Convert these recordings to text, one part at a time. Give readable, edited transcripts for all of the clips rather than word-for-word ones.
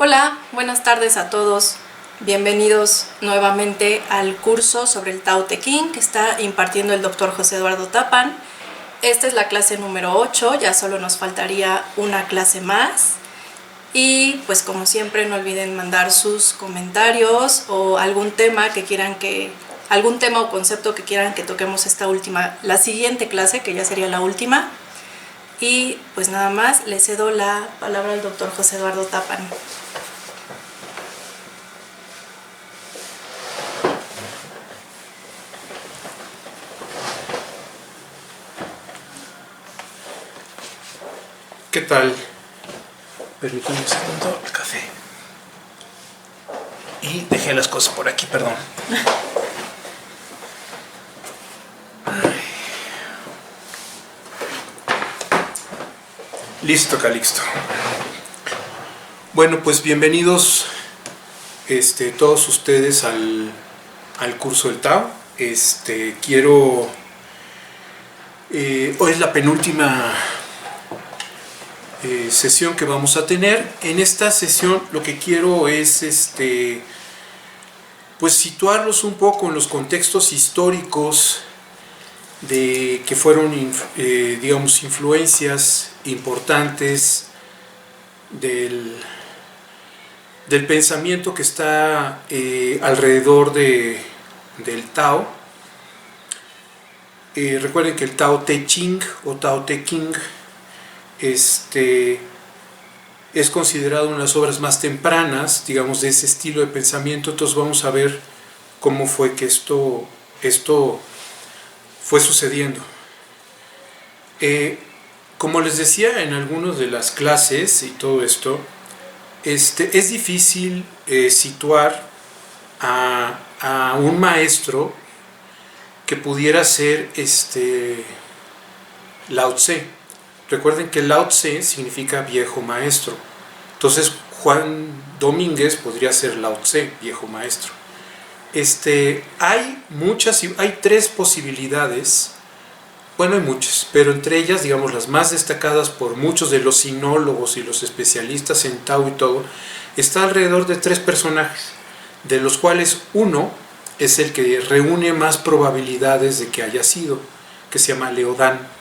Hola, buenas tardes a todos. Bienvenidos nuevamente al curso sobre el Tao Te Ching que está impartiendo el Dr. José Eduardo Tappan. Esta es la clase número 8, ya solo nos faltaría una clase más. Y pues como siempre no olviden mandar sus comentarios o algún tema o concepto que quieran que toquemos la siguiente clase, que ya sería la última. Y pues nada más, le cedo la palabra al Dr. José Eduardo Tappan. ¿Qué tal? Permítame un segundo, el café. Y dejé las cosas por aquí, perdón. Listo, Calixto. Bueno, pues bienvenidos todos ustedes al curso del Tao. Hoy es la penúltima sesión que vamos a tener. En esta sesión lo que quiero es pues situarlos un poco en los contextos históricos que fueron digamos influencias importantes del pensamiento que está alrededor del Tao. Recuerden que el Tao Te Ching o Tao Te Ching es considerado una de las obras más tempranas, digamos, de ese estilo de pensamiento. Entonces vamos a ver cómo fue que esto fue sucediendo. Como les decía en algunas de las clases y todo esto, es difícil situar a un maestro que pudiera ser Lao Tse. Recuerden que Lao Tse significa viejo maestro. Entonces Juan Domínguez podría ser Lao Tse, viejo maestro. Hay tres posibilidades. Bueno, hay muchas, pero entre ellas, digamos, las más destacadas por muchos de los sinólogos y los especialistas en Tao y todo, está alrededor de tres personajes, de los cuales uno es el que reúne más probabilidades de que haya sido, que se llama Leodán.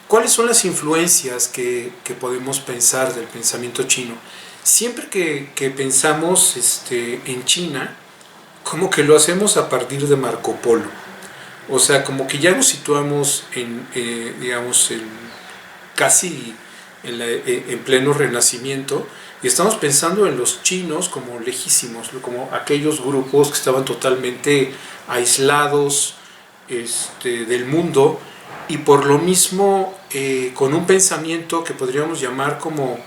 ¿Cuáles son las influencias que podemos pensar del pensamiento chino? Siempre que pensamos en China, como que lo hacemos a partir de Marco Polo. O sea, como que ya nos situamos casi en pleno Renacimiento, y estamos pensando en los chinos como lejísimos, como aquellos grupos que estaban totalmente aislados del mundo, y por lo mismo con un pensamiento que podríamos llamar como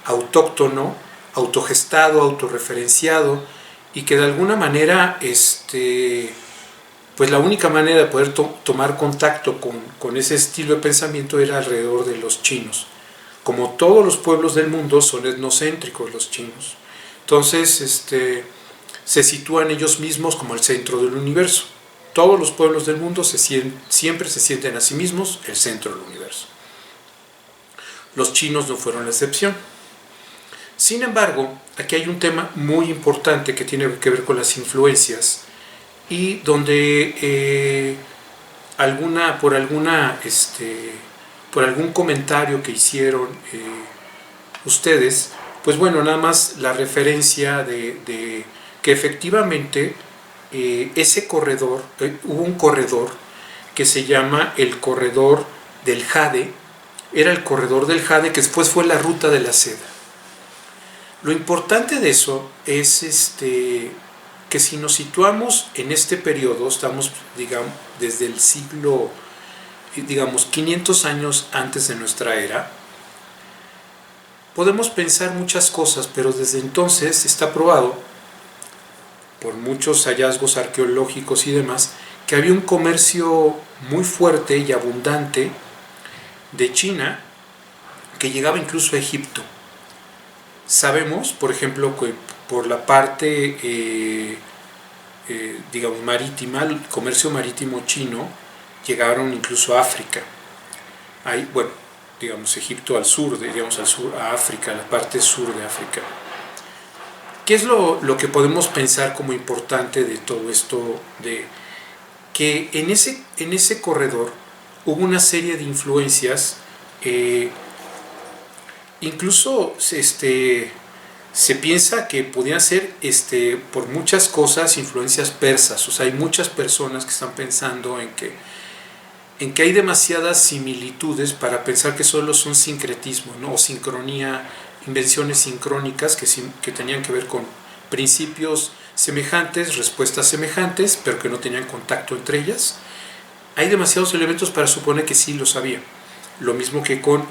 autóctono, autogestado, autorreferenciado, y que de alguna manera pues la única manera de poder tomar contacto con ese estilo de pensamiento era alrededor de los chinos. Como todos los pueblos del mundo son etnocéntricos los chinos, entonces se sitúan ellos mismos como el centro del universo. Todos los pueblos del mundo siempre se sienten a sí mismos el centro del universo. Los chinos no fueron la excepción. Sin embargo, aquí hay un tema muy importante que tiene que ver con las influencias, y donde por algún comentario que hicieron ustedes, pues bueno, nada más la referencia de que efectivamente ese corredor, hubo un corredor que se llama el corredor del Jade. Era el corredor del Jade, que después fue la ruta de la seda. Lo importante de eso es que si nos situamos en este periodo, estamos, digamos, desde el siglo, 500 años antes de nuestra era, podemos pensar muchas cosas, pero desde entonces está probado por muchos hallazgos arqueológicos y demás, que había un comercio muy fuerte y abundante de China que llegaba incluso a Egipto. Sabemos, por ejemplo, que por la parte marítima, el comercio marítimo chino, llegaron incluso a África. Ahí, bueno, digamos, Egipto al sur, digamos, al sur, a África, la parte sur de África. ¿Qué es lo que podemos pensar como importante de todo esto? De que en ese corredor hubo una serie de influencias, incluso se piensa que podían ser por muchas cosas influencias persas. O sea, hay muchas personas que están pensando en que hay demasiadas similitudes para pensar que solo son sincretismo, ¿no? O sincronía, invenciones sincrónicas que tenían que ver con principios semejantes, respuestas semejantes, pero que no tenían contacto entre ellas. Hay demasiados elementos para suponer que sí lo sabía. Lo mismo que con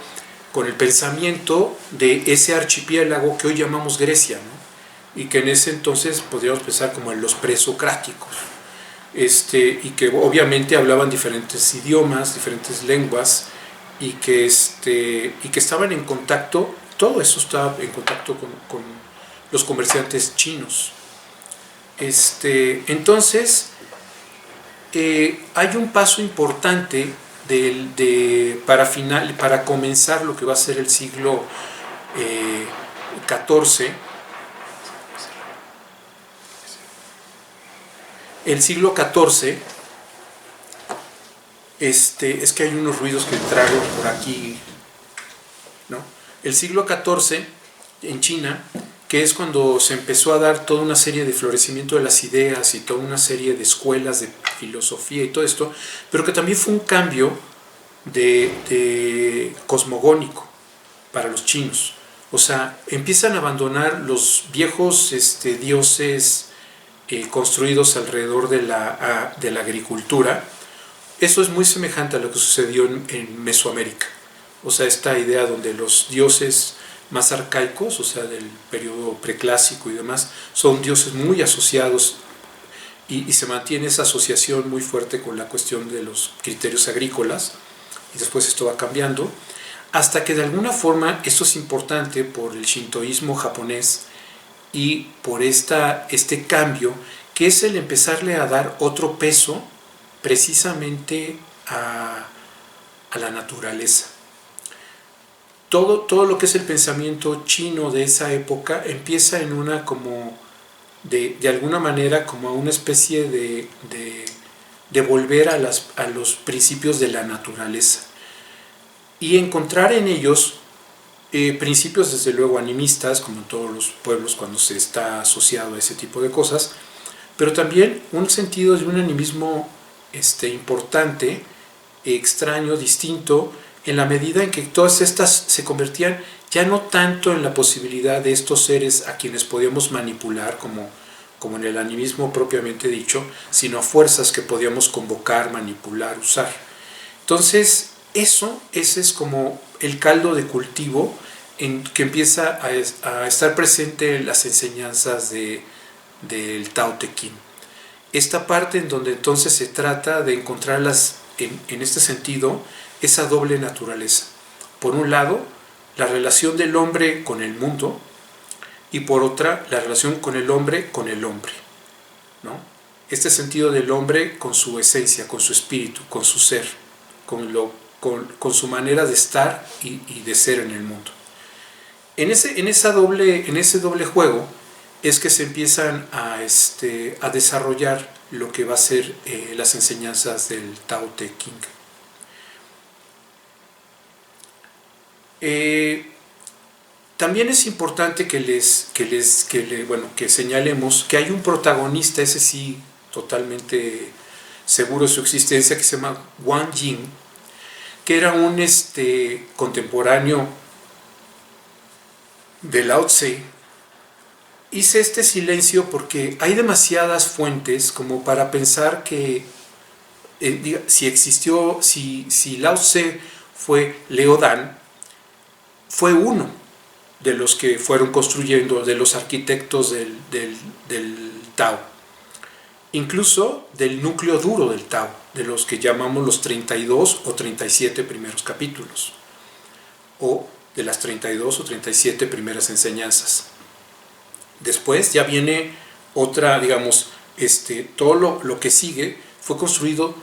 el pensamiento de ese archipiélago que hoy llamamos Grecia, ¿no? Y que en ese entonces podríamos pensar como en los presocráticos, y que obviamente hablaban diferentes idiomas, diferentes lenguas, y que estaban en contacto, todo eso estaba en contacto con los comerciantes chinos. Entonces, hay un paso importante para comenzar lo que va a ser el siglo XIV. El siglo XIV, es que hay unos ruidos que entraron por aquí, ¿no? El siglo XIV en China, que es cuando se empezó a dar toda una serie de florecimiento de las ideas y toda una serie de escuelas de filosofía y todo esto, pero que también fue un cambio de cosmogónico para los chinos. O sea, empiezan a abandonar los viejos dioses construidos alrededor de la agricultura. Eso es muy semejante a lo que sucedió en Mesoamérica. O sea, esta idea donde los dioses más arcaicos, o sea, del periodo preclásico y demás, son dioses muy asociados y se mantiene esa asociación muy fuerte con la cuestión de los criterios agrícolas, y después esto va cambiando, hasta que de alguna forma, esto es importante por el shintoísmo japonés y por este cambio, que es el empezarle a dar otro peso precisamente a la naturaleza. Todo lo que es el pensamiento chino de esa época empieza en una como, de alguna manera, como a una especie de volver a los principios de la naturaleza y encontrar en ellos principios desde luego animistas, como en todos los pueblos cuando se está asociado a ese tipo de cosas, pero también un sentido de un animismo importante, extraño, distinto, en la medida en que todas estas se convertían ya no tanto en la posibilidad de estos seres a quienes podíamos manipular, como en el animismo propiamente dicho, sino a fuerzas que podíamos convocar, manipular, usar. Entonces, ese es como el caldo de cultivo en que empieza a estar presente en las enseñanzas del Tao Te Ching. Esta parte en donde entonces se trata de encontrarlas en este sentido, esa doble naturaleza. Por un lado, la relación del hombre con el mundo, y por otra, la relación con el hombre, ¿no? Este sentido del hombre con su esencia, con su espíritu, con su ser, con su manera de estar y de ser en el mundo. En ese doble juego es que se empiezan a desarrollar lo que va a ser las enseñanzas del Tao Te Ching. También es importante que señalemos que hay un protagonista, ese sí, totalmente seguro de su existencia, que se llama Wang Jing, que era un contemporáneo de Lao Tse. Hice este silencio porque hay demasiadas fuentes como para pensar que si Lao Tse fue Leo Dan, fue uno de los que fueron construyendo, de los arquitectos del Tao, incluso del núcleo duro del Tao, de los que llamamos los 32 o 37 primeros capítulos, o de las 32 o 37 primeras enseñanzas. Después ya viene otra, digamos, todo lo que sigue fue construido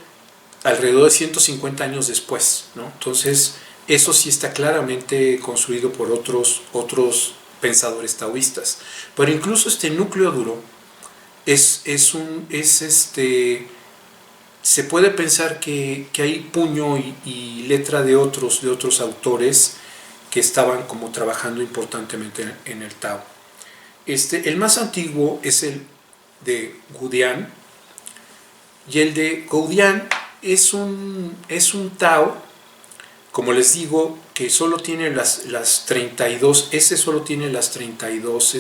alrededor de 150 años después, ¿no? Entonces, Eso sí está claramente construido por otros pensadores taoístas. Pero incluso este núcleo duro se puede pensar que hay puño y letra de otros autores que estaban como trabajando importantemente en el Tao. El más antiguo es el de Gudian, y el de Gudian es un Tao, como les digo, que solo tiene las 32, ese solo tiene las 32,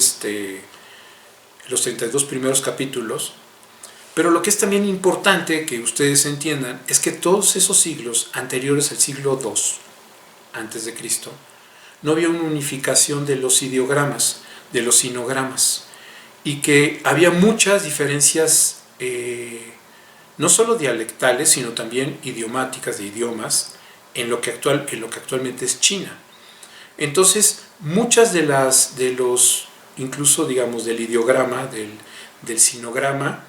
los 32 primeros capítulos. Pero lo que es también importante que ustedes entiendan es que todos esos siglos anteriores al siglo II antes de Cristo, no había una unificación de los ideogramas, de los sinogramas, y que había muchas diferencias, no solo dialectales, sino también idiomáticas, de idiomas, en lo que actualmente es China. Entonces, muchas de los, incluso digamos, del ideograma, del sinograma,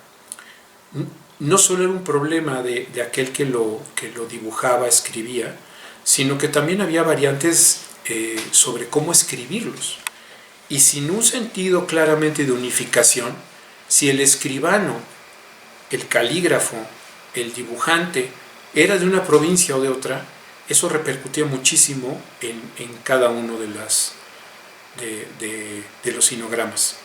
no solo era un problema de aquel que lo dibujaba, escribía, sino que también había variantes sobre cómo escribirlos. Y sin un sentido claramente de unificación, si el escribano, el calígrafo, el dibujante, era de una provincia o de otra, eso repercutía muchísimo en cada uno de los sinogramas.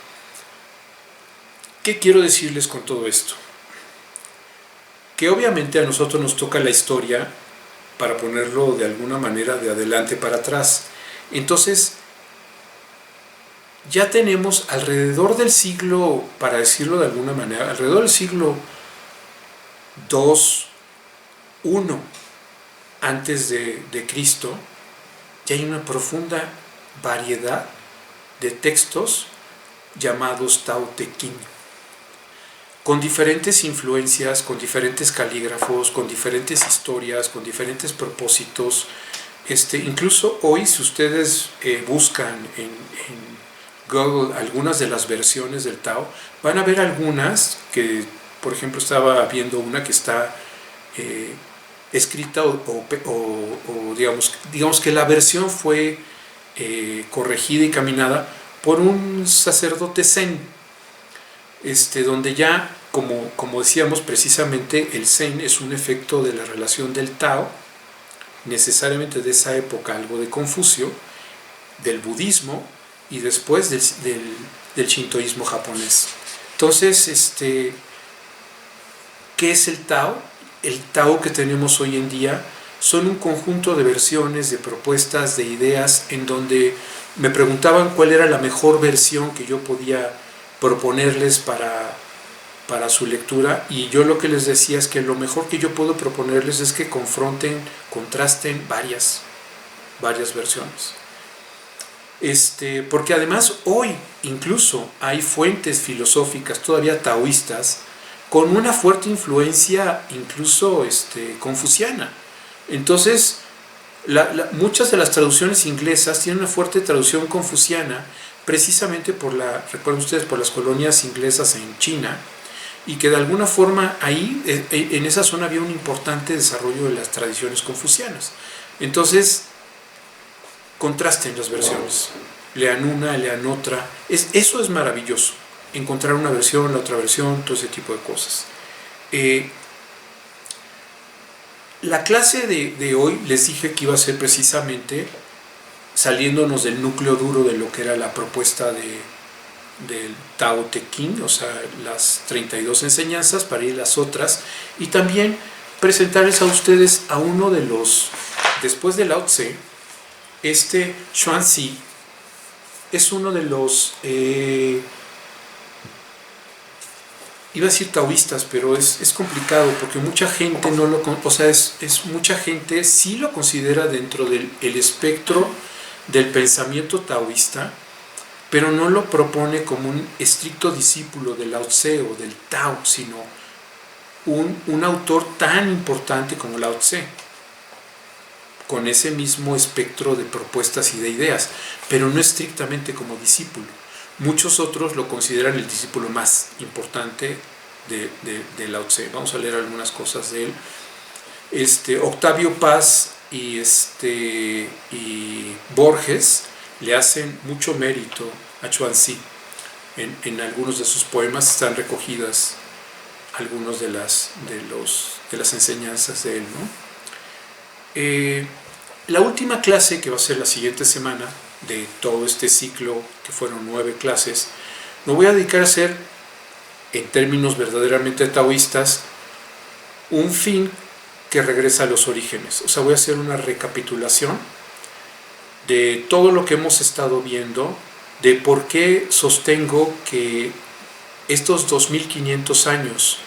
¿Qué quiero decirles con todo esto? Que obviamente a nosotros nos toca la historia para ponerlo de alguna manera de adelante para atrás. Entonces, ya tenemos alrededor del siglo, para decirlo de alguna manera, alrededor del siglo II, I antes de Cristo, ya hay una profunda variedad de textos llamados Tao Te Ching, con diferentes influencias, con diferentes calígrafos, con diferentes historias, con diferentes propósitos. Incluso hoy, si ustedes buscan en Google algunas de las versiones del Tao, van a ver algunas que, por ejemplo, estaba viendo una que está escrita o digamos que la versión fue corregida y caminada por un sacerdote zen, donde ya, como decíamos precisamente, el zen es un efecto de la relación del Tao, necesariamente de esa época, algo de Confucio, del budismo y después del shintoísmo japonés. Entonces, ¿qué es el Tao? El Tao que tenemos hoy en día son un conjunto de versiones, de propuestas, de ideas, en donde me preguntaban cuál era la mejor versión que yo podía proponerles para su lectura, y yo lo que les decía es que lo mejor que yo puedo proponerles es que contrasten varias versiones. Porque además hoy incluso hay fuentes filosóficas todavía taoístas con una fuerte influencia incluso confuciana. Entonces, muchas de las traducciones inglesas tienen una fuerte traducción confuciana, precisamente recuerden ustedes, por las colonias inglesas en China, y que de alguna forma ahí, en esa zona, había un importante desarrollo de las tradiciones confucianas. Entonces, contrasten las versiones, lean una, lean otra. Eso es maravilloso, encontrar una versión, la otra versión, todo ese tipo de cosas. La clase de hoy les dije que iba a ser precisamente saliéndonos del núcleo duro de lo que era la propuesta del Tao Te Ching, o sea, las 32 enseñanzas, para ir a las otras, y también presentarles a ustedes a uno de los, después de Lao Tse, Xuanzi es uno de los, iba a decir taoístas, pero es complicado porque mucha gente no lo, o sea, mucha gente sí lo considera dentro del espectro del pensamiento taoísta, pero no lo propone como un estricto discípulo del Lao Tse o del Tao, sino un autor tan importante como Lao Tse, con ese mismo espectro de propuestas y de ideas, pero no estrictamente como discípulo. Muchos otros lo consideran el discípulo más importante de Lao Tse. Vamos a leer algunas cosas de él. Octavio Paz y Borges le hacen mucho mérito a Chuang-Tzu. En algunos de sus poemas están recogidas algunas de las enseñanzas de él, ¿no? La última clase, que va a ser la siguiente semana de todo este ciclo, que fueron 9 clases, me voy a dedicar a hacer, en términos verdaderamente taoístas, un fin que regresa a los orígenes. O sea, voy a hacer una recapitulación de todo lo que hemos estado viendo, de por qué sostengo que estos 2500 años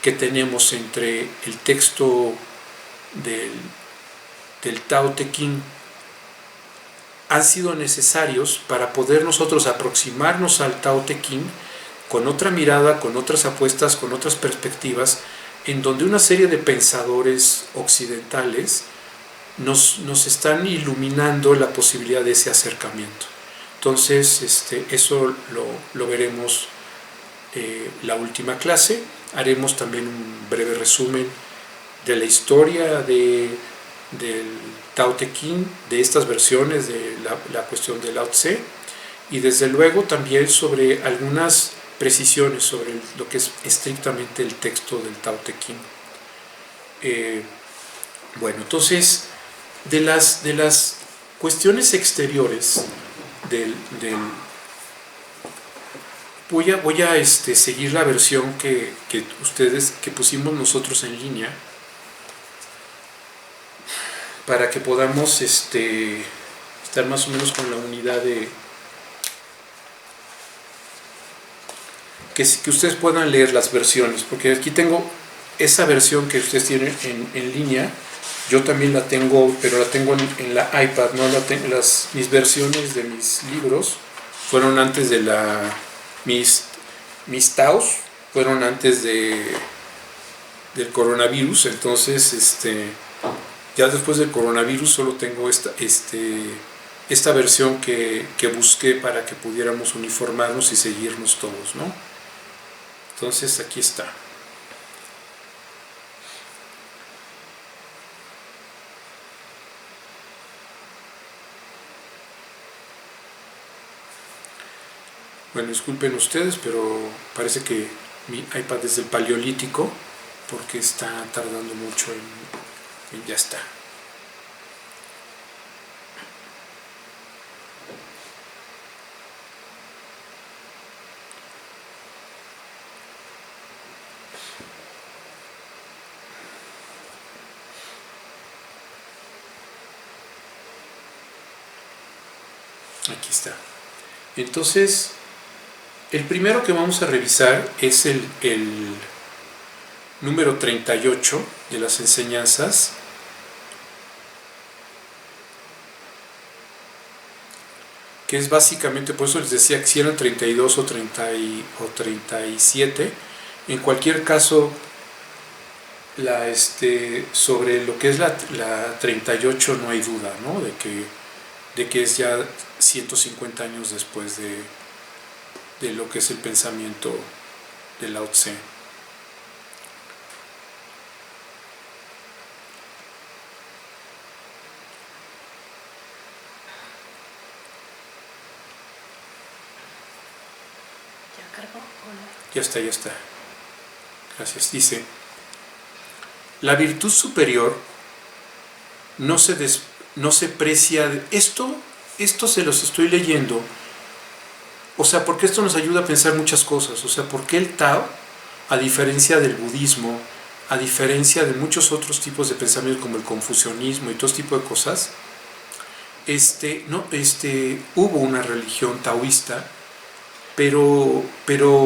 que tenemos entre el texto del Tao Te Ching han sido necesarios para poder nosotros aproximarnos al Tao Te Ching con otra mirada, con otras apuestas, con otras perspectivas, en donde una serie de pensadores occidentales nos están iluminando la posibilidad de ese acercamiento. Entonces, eso lo veremos la última clase. Haremos también un breve resumen de la historia del Tao Te Ching, de estas versiones de la cuestión de Lao Tse, y desde luego también sobre algunas precisiones sobre lo que es estrictamente el texto del Tao Te Ching. Bueno, entonces, de las cuestiones exteriores voy a seguir la versión que pusimos nosotros en línea, para que podamos estar más o menos con la unidad de que ustedes puedan leer las versiones, porque aquí tengo esa versión que ustedes tienen en línea. Yo también la tengo, pero la tengo en la iPad, ¿no? Mis versiones de mis libros fueron antes de mis Taos fueron antes del coronavirus. Entonces, ya después del coronavirus solo tengo esta versión que busqué para que pudiéramos uniformarnos y seguirnos todos, ¿no? Entonces, aquí está. Bueno, disculpen ustedes, pero parece que mi iPad es del Paleolítico, porque está tardando mucho en ya está. Aquí está. Entonces, el primero que vamos a revisar es el número 38 de las enseñanzas, que es básicamente, por eso les decía que si eran 32 o 37, en cualquier caso, sobre lo que es la 38 no hay duda, ¿no? de que es ya 150 años después de lo que es el pensamiento de Lao Tse. ¿Ya cargó o no? Ya está. Gracias. Dice: la virtud superior no se precia. Esto se los estoy leyendo. O sea, porque esto nos ayuda a pensar muchas cosas. O sea, porque el Tao, a diferencia del budismo, a diferencia de muchos otros tipos de pensamientos como el confucianismo y todo este tipo de cosas, hubo una religión taoísta, pero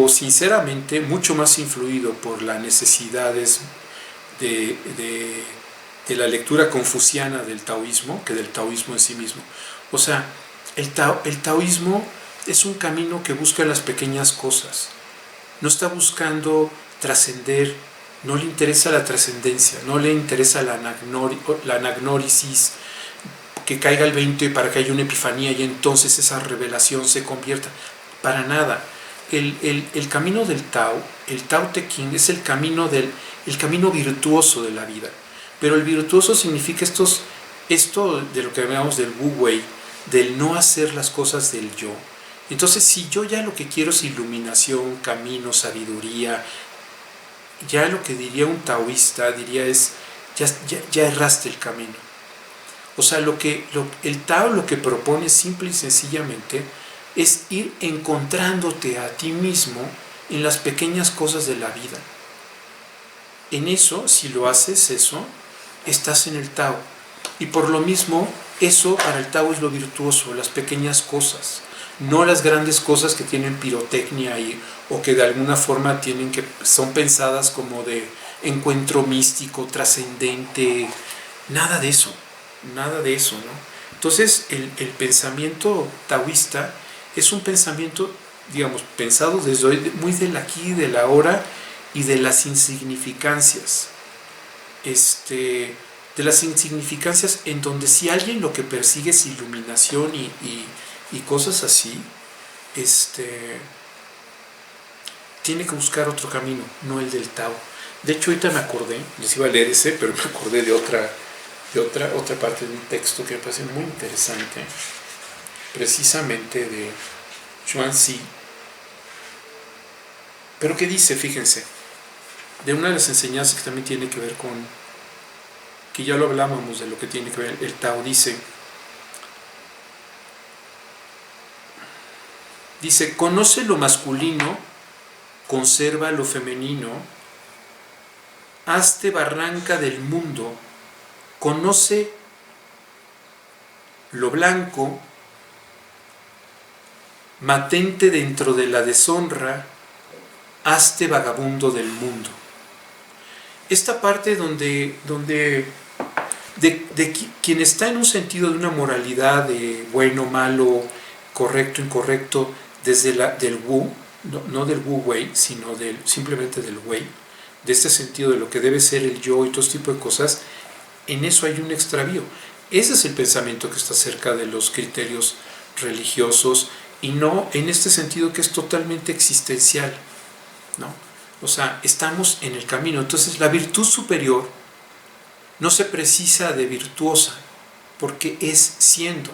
sinceramente mucho más influido por las necesidades de la lectura confuciana del taoísmo que del taoísmo en sí mismo. O sea, el taoísmo es un camino que busca las pequeñas cosas. No está buscando trascender, no le interesa la trascendencia, no le interesa la anagnórisis, que caiga el 20 para que haya una epifanía y entonces esa revelación se convierta. Para nada. El camino del Tao, el Tao Te Ching, es el camino virtuoso de la vida. Pero el virtuoso significa esto de lo que llamamos del Wu Wei, del no hacer las cosas del yo. Entonces, si yo ya lo que quiero es iluminación, camino, sabiduría, ya lo que diría un taoísta, diría es, ya erraste el camino. O sea, el Tao lo que propone simple y sencillamente es ir encontrándote a ti mismo en las pequeñas cosas de la vida. En eso, si lo haces eso, estás en el Tao. Y por lo mismo, eso para el Tao es lo virtuoso, las pequeñas cosas. No las grandes cosas que tienen pirotecnia o que de alguna forma son pensadas como de encuentro místico, trascendente, nada de eso, ¿no? Entonces el pensamiento taoísta es un pensamiento, digamos, pensado desde hoy, muy del aquí y del ahora y de las insignificancias. De las insignificancias en donde si alguien lo que persigue es iluminación y cosas así, tiene que buscar otro camino, no el del Tao. De hecho, ahorita me acordé, les iba a leer ese, pero me acordé de otra parte de un texto que me parece muy interesante, precisamente de Chuanzi, pero que dice, fíjense, de una de las enseñanzas que también tiene que ver con, que ya lo hablábamos de lo que tiene que ver el Tao, dice, conoce lo masculino, conserva lo femenino, hazte barranca del mundo, conoce lo blanco, mantente dentro de la deshonra, hazte vagabundo del mundo. Esta parte donde quien está en un sentido de una moralidad de bueno, malo, correcto, incorrecto, desde del Wu, no del Wu Wei, sino simplemente del Wei, de este sentido de lo que debe ser el yo y todo este tipo de cosas, en eso hay un extravío. Ese es el pensamiento que está cerca de los criterios religiosos y no en este sentido que es totalmente existencial, ¿no? O sea, estamos en el camino. Entonces la virtud superior no se precisa de virtuosa, porque es siendo,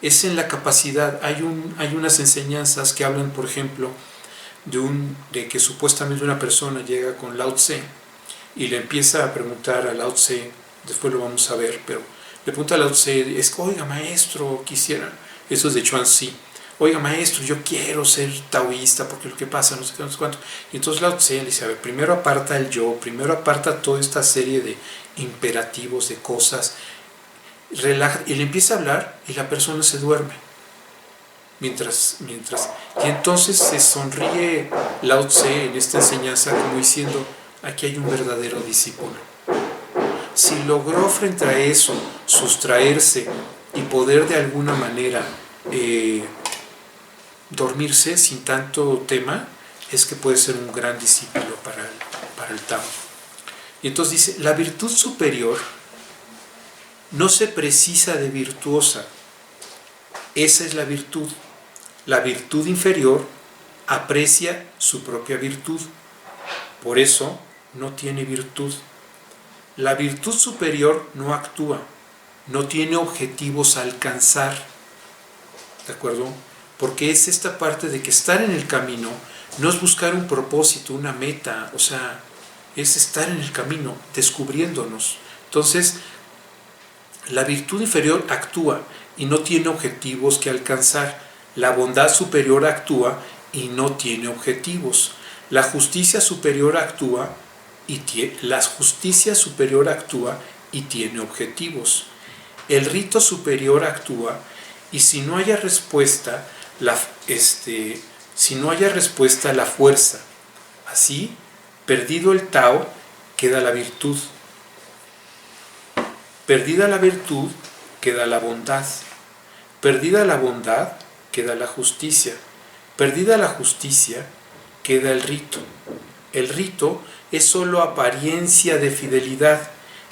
es en la capacidad. Hay unas enseñanzas que hablan, por ejemplo, de que supuestamente una persona llega con Lao Tse y le empieza a preguntar a Lao Tse, después lo vamos a ver, pero le pregunta a Lao Tse, oiga maestro, quisiera, eso es de Chuanzi, oiga maestro, yo quiero ser taoísta porque lo que pasa, no sé qué, no sé cuánto. Y entonces Lao Tse le dice, a ver, primero aparta el yo, primero aparta toda esta serie de imperativos, de cosas, relaja, y le empieza a hablar y la persona se duerme. Mientras y entonces se sonríe Lao Tse en esta enseñanza como diciendo, aquí hay un verdadero discípulo. Si logró frente a eso sustraerse y poder de alguna manera dormirse sin tanto tema, es que puede ser un gran discípulo para el Tao. Y entonces dice, la virtud superior no se precisa de virtuosa, esa es la virtud. La virtud inferior aprecia su propia virtud, por eso no tiene virtud. La virtud superior no actúa, no tiene objetivos a alcanzar, ¿de acuerdo? Porque es esta parte de que estar en el camino no es buscar un propósito, una meta, o sea, es estar en el camino, descubriéndonos. Entonces, la virtud inferior actúa y no tiene objetivos que alcanzar. La bondad superior actúa y no tiene objetivos. La justicia superior actúa y tiene objetivos. El rito superior actúa y si no haya respuesta, la fuerza. Así, perdido el Tao, queda la virtud. Perdida la virtud, queda la bondad. Perdida la bondad, queda la justicia. Perdida la justicia, queda el rito. El rito es sólo apariencia de fidelidad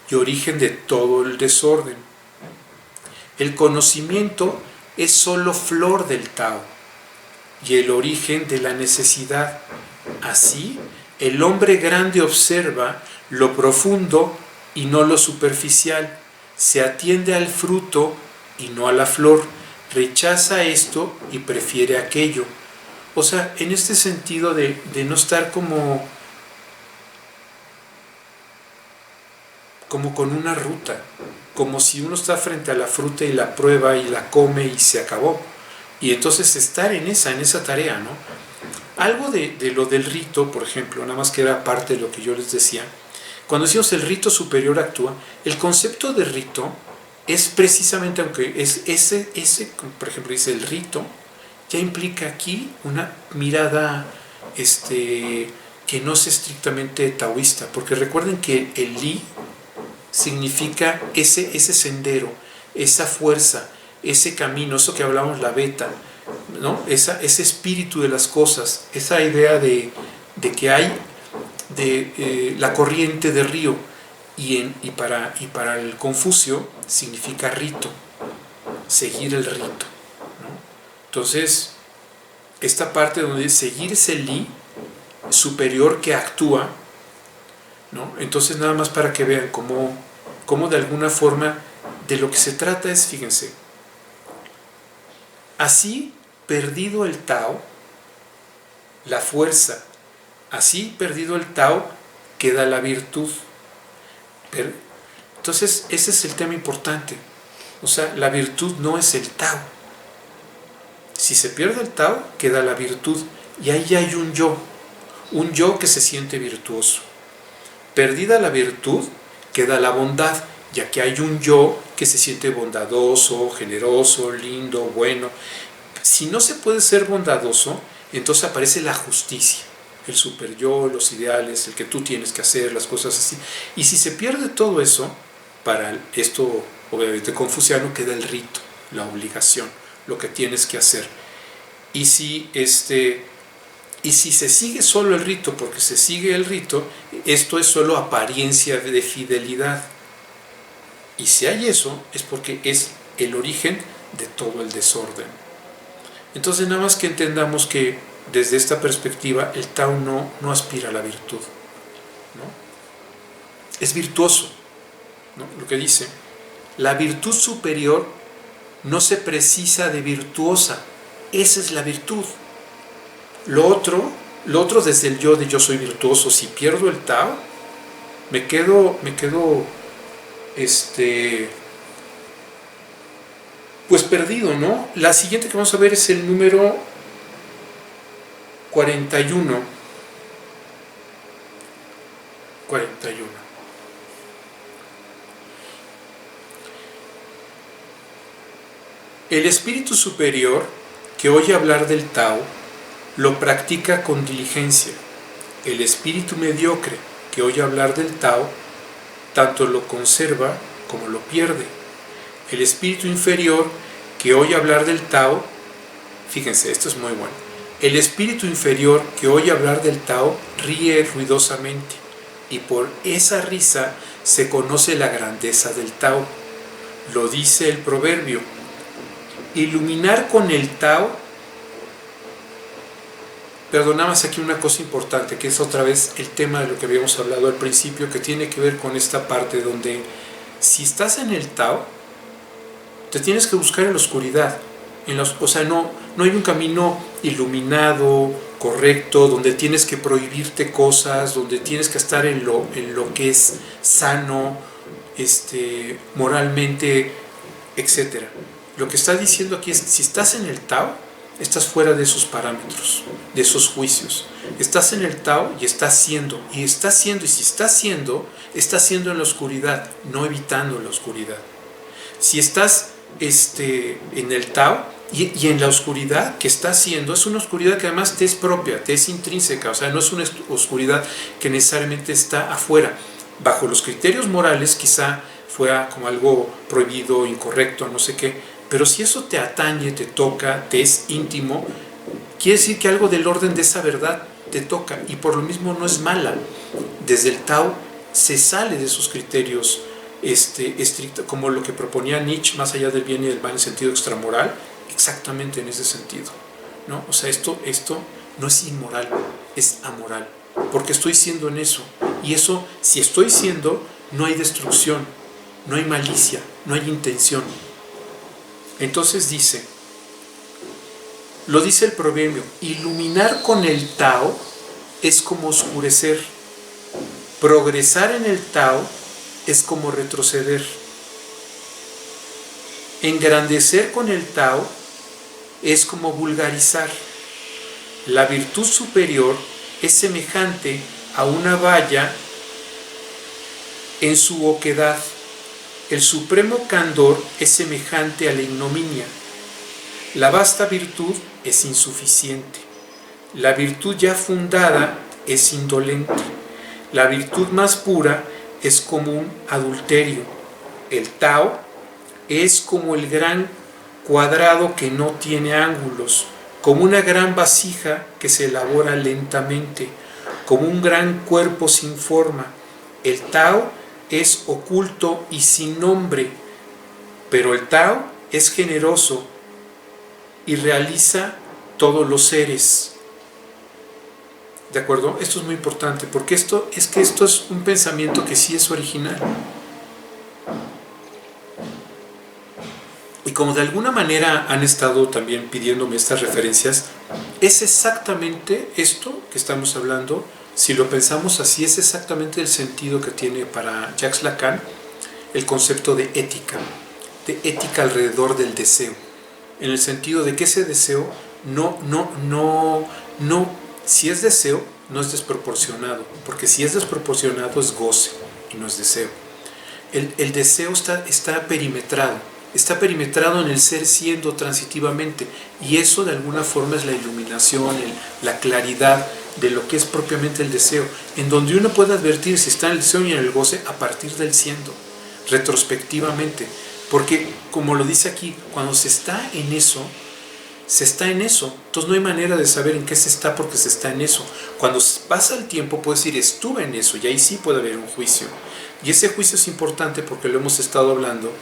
y origen de todo el desorden. El conocimiento es sólo flor del Tao y el origen de la necesidad. Así, el hombre grande observa lo profundo y no lo superficial, se atiende al fruto y no a la flor, rechaza esto y prefiere aquello. O sea, en este sentido de no estar como con una ruta, como si uno está frente a la fruta y la prueba y la come y se acabó. Y entonces estar en esa tarea, ¿no? Algo de lo del rito, por ejemplo, nada más que era parte de lo que yo les decía, cuando decimos el rito superior actúa, el concepto de rito es precisamente, aunque es ese, por ejemplo, dice el rito, ya implica aquí una mirada que no es estrictamente taoísta, porque recuerden que el li significa ese sendero, esa fuerza, ese camino, eso que hablamos, la beta, ¿no? Ese espíritu de las cosas, esa idea de que hay la corriente de río, y para el Confucio significa rito, seguir el rito, ¿no? Entonces, esta parte donde seguir ese li superior que actúa, ¿no? Entonces, nada más para que vean cómo de alguna forma de lo que se trata es, fíjense, así perdido el Tao, la fuerza, así perdido el Tao, queda la virtud. Entonces, ese es el tema importante. O sea, la virtud no es el Tao. Si se pierde el Tao, queda la virtud. Y ahí hay un yo que se siente virtuoso. Perdida la virtud, queda la bondad, ya que hay un yo que se siente bondadoso, generoso, lindo, bueno. Si no se puede ser bondadoso, entonces aparece la justicia, el super yo, los ideales, el que tú tienes que hacer, las cosas así. Y si se pierde todo eso, para esto obviamente confuciano, queda el rito, la obligación, lo que tienes que hacer. Y si se sigue solo el rito, porque se sigue el rito, esto es solo apariencia de fidelidad. Y si hay eso, es porque es el origen de todo el desorden. Entonces, nada más que entendamos que desde esta perspectiva el Tao no aspira a la virtud, ¿no? Es virtuoso, ¿no? Lo que dice, la virtud superior no se precisa de virtuosa, esa es la virtud. Lo otro desde el yo de yo soy virtuoso, si pierdo el Tao, me quedo pues perdido, ¿no? La siguiente que vamos a ver es el número 41. El espíritu superior que oye hablar del Tao lo practica con diligencia. El espíritu mediocre que oye hablar del Tao tanto lo conserva como lo pierde. El espíritu inferior que oye hablar del Tao, fíjense, esto es muy bueno. El espíritu inferior que oye hablar del Tao ríe ruidosamente, y por esa risa se conoce la grandeza del Tao. Lo dice el proverbio: iluminar con el Tao. Perdonamos aquí una cosa importante, que es otra vez el tema de lo que habíamos hablado al principio, que tiene que ver con esta parte donde si estás en el Tao, te tienes que buscar en la oscuridad. O sea, no hay un camino iluminado, correcto, donde tienes que prohibirte cosas, donde tienes que estar en lo que es sano, moralmente, etc. Lo que está diciendo aquí es, si estás en el Tao, estás fuera de esos parámetros, de esos juicios. Estás en el Tao y estás siendo. Y si estás siendo en la oscuridad, no evitando la oscuridad. Si estás en el Tao y en la oscuridad que estás siendo, es una oscuridad que además te es propia, te es intrínseca. O sea, no es una oscuridad que necesariamente está afuera. Bajo los criterios morales quizá fuera como algo prohibido, incorrecto, no sé qué. Pero si eso te atañe, te toca, te es íntimo, quiere decir que algo del orden de esa verdad te toca, y por lo mismo no es mala. Desde el Tao se sale de esos criterios estrictos, como lo que proponía Nietzsche, más allá del bien y del mal en sentido extramoral, exactamente en ese sentido, ¿no? O sea, esto no es inmoral, es amoral, porque estoy siendo en eso, y eso, si estoy siendo, no hay destrucción. no hay malicia, no hay intención. Entonces lo dice el proverbio, iluminar con el Tao es como oscurecer, progresar en el Tao es como retroceder, engrandecer con el Tao es como vulgarizar. La virtud superior es semejante a una valla en su oquedad. El supremo candor es semejante a la ignominia. La vasta virtud es insuficiente. La virtud ya fundada es indolente. La virtud más pura es como un adulterio. El Tao es como el gran cuadrado que no tiene ángulos, como una gran vasija que se elabora lentamente, como un gran cuerpo sin forma. El Tao es oculto y sin nombre, pero el Tao es generoso y realiza todos los seres. ¿De acuerdo? Esto es muy importante, porque esto es un pensamiento que sí es original. Y como de alguna manera han estado también pidiéndome estas referencias, es exactamente esto que estamos hablando. Si lo pensamos así, es exactamente el sentido que tiene para Jacques Lacan el concepto de ética alrededor del deseo, en el sentido de que ese deseo si es deseo, no es desproporcionado, porque si es desproporcionado es goce y no es deseo. El deseo está perimetrado en el ser siendo transitivamente, y eso de alguna forma es la iluminación, la claridad de lo que es propiamente el deseo, en donde uno puede advertir si está en el deseo y en el goce a partir del siendo, retrospectivamente, porque como lo dice aquí, cuando se está en eso, entonces no hay manera de saber en qué se está porque se está en eso. Cuando pasa el tiempo puedes decir estuve en eso, y ahí sí puede haber un juicio, y ese juicio es importante porque lo hemos estado hablando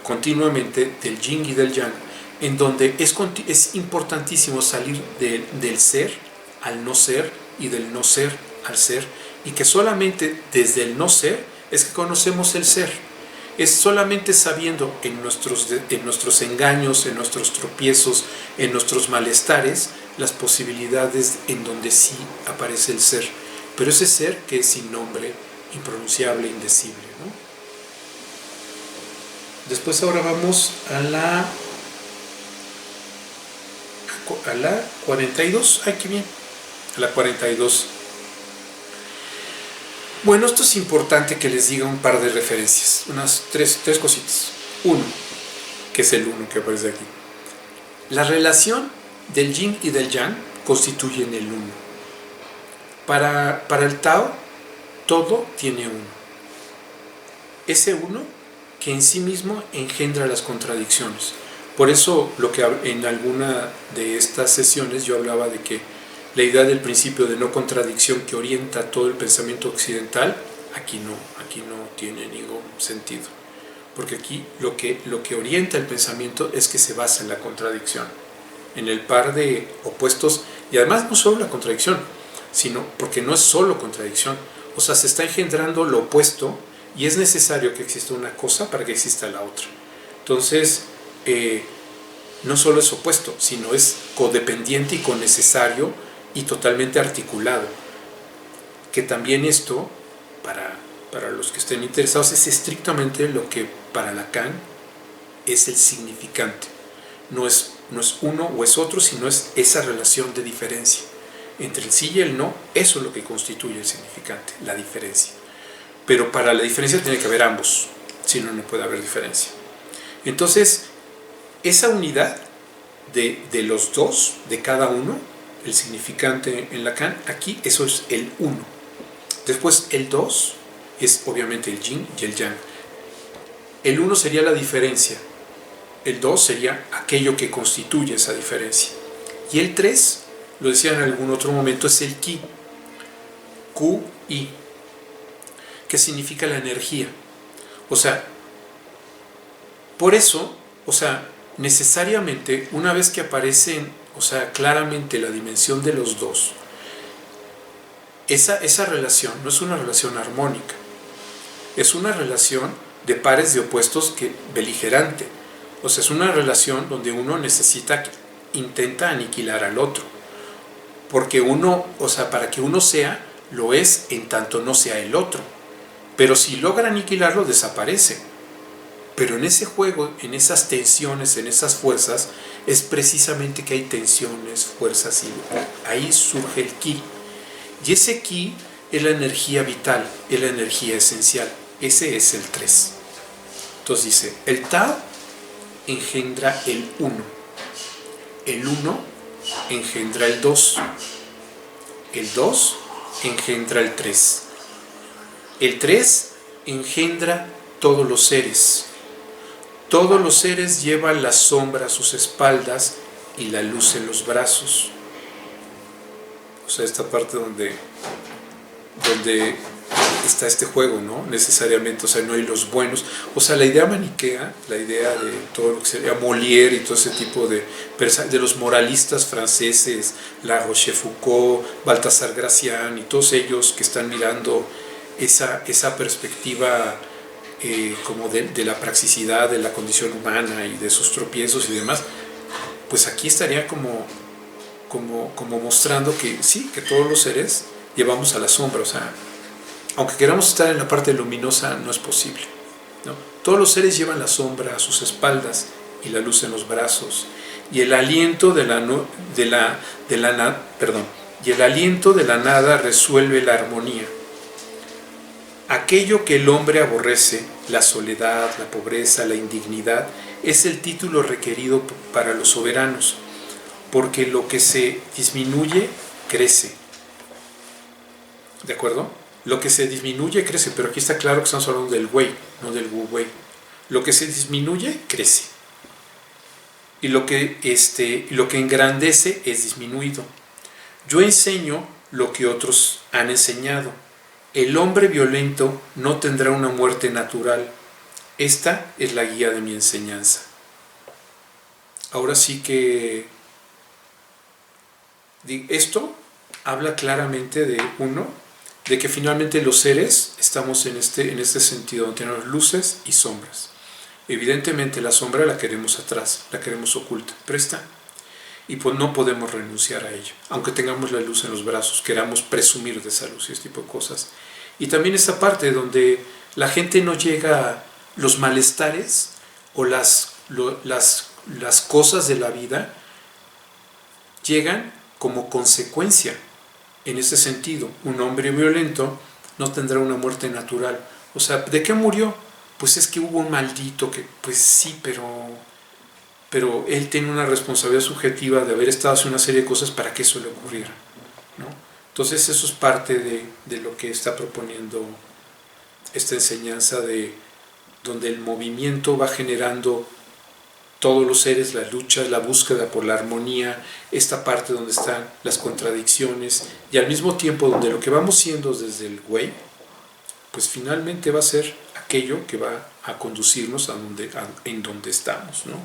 continuamente del yin y del yang, en donde es importantísimo salir del ser al no ser y del no ser al ser, y que solamente desde el no ser es que conocemos el ser. Es solamente sabiendo en nuestros engaños, en nuestros tropiezos, en nuestros malestares, las posibilidades en donde sí aparece el ser, pero ese ser que es sin nombre, impronunciable, indecible, ¿no? Después ahora vamos a la 42. ¡Ay, qué bien! A la 42. Bueno, esto es importante que les diga un par de referencias, unas tres cositas. Uno, que es el uno que aparece aquí. La relación del yin y del yang constituyen el uno. Para el Tao, todo tiene uno. Ese uno que en sí mismo engendra las contradicciones. Por eso lo que en alguna de estas sesiones yo hablaba de que la idea del principio de no contradicción que orienta todo el pensamiento occidental, aquí no tiene ningún sentido. Porque aquí lo que orienta el pensamiento es que se basa en la contradicción, en el par de opuestos, y además no solo la contradicción, sino porque no es solo contradicción, o sea, se está engendrando lo opuesto, y es necesario que exista una cosa para que exista la otra. Entonces, no solo es opuesto, sino es codependiente y connaecesario y totalmente articulado. Que también esto, para los que estén interesados, es estrictamente lo que para Lacan es el significante. No es uno o es otro, sino es esa relación de diferencia. Entre el sí y el no, eso es lo que constituye el significante, la diferencia. Pero para la diferencia tiene que haber ambos, si no, no puede haber diferencia. Entonces, esa unidad de los dos, de cada uno, el significante en Lacan, aquí eso es el uno. Después el dos es obviamente el yin y el yang. El uno sería la diferencia, el dos sería aquello que constituye esa diferencia. Y el tres, lo decía en algún otro momento, es el ki, Q-I, que significa la energía. O sea, por eso, necesariamente, una vez que aparecen, claramente la dimensión de los dos, esa relación no es una relación armónica, es una relación de pares de opuestos beligerante. O sea, es una relación donde uno intenta aniquilar al otro. Porque uno, o sea, para que uno sea, lo es en tanto no sea el otro. Pero si logra aniquilarlo, desaparece. Pero en ese juego, en esas tensiones, en esas fuerzas, es precisamente que hay tensiones, fuerzas, y ahí surge el ki. Y ese ki es la energía vital, es la energía esencial. Ese es el 3. Entonces dice, el Tao engendra el 1. El 1 engendra el 2. El 2 engendra el 3. El 3 engendra todos los seres. Todos los seres llevan la sombra a sus espaldas y la luz en los brazos. O sea, esta parte donde está este juego, ¿no? Necesariamente, o sea, no hay los buenos. O sea, la idea maniquea, la idea de todo lo que sería Molière y todo ese tipo de los moralistas franceses, La Rochefoucauld, Baltasar Gracián y todos ellos que están mirando esa perspectiva como de la praxicidad de la condición humana y de sus tropiezos y demás, pues aquí estaría como mostrando que sí, que todos los seres llevamos a la sombra. O sea, aunque queramos estar en la parte luminosa, no es posible, ¿no? Todos los seres llevan la sombra a sus espaldas y la luz en los brazos, y el aliento de la nada resuelve la armonía. Aquello que el hombre aborrece, la soledad, la pobreza, la indignidad, es el título requerido para los soberanos, porque lo que se disminuye crece. ¿De acuerdo? Lo que se disminuye crece, pero aquí está claro que estamos hablando del Wei, no del Wu Wei. Lo que se disminuye crece. Y lo que engrandece es disminuido. Yo enseño lo que otros han enseñado. El hombre violento no tendrá una muerte natural. Esta es la guía de mi enseñanza. Ahora sí que esto habla claramente de que finalmente los seres estamos en este sentido, donde tenemos luces y sombras. Evidentemente la sombra la queremos atrás, la queremos oculta, pero está. Y pues no podemos renunciar a ello, aunque tengamos la luz en los brazos, queramos presumir de esa luz y este tipo de cosas. Y también esta parte donde la gente no llega a los malestares o las cosas de la vida llegan como consecuencia. En ese sentido, un hombre violento no tendrá una muerte natural. O sea, ¿de qué murió? Pues es que hubo un maldito que, pues sí, pero él tiene una responsabilidad subjetiva de haber estado haciendo una serie de cosas para que eso le ocurriera, ¿no? Entonces eso es parte de lo que está proponiendo esta enseñanza, de donde el movimiento va generando todos los seres, la lucha, la búsqueda por la armonía, esta parte donde están las contradicciones, y al mismo tiempo donde lo que vamos siendo desde el Wei, pues finalmente va a ser aquello que va a conducirnos en donde estamos, ¿no?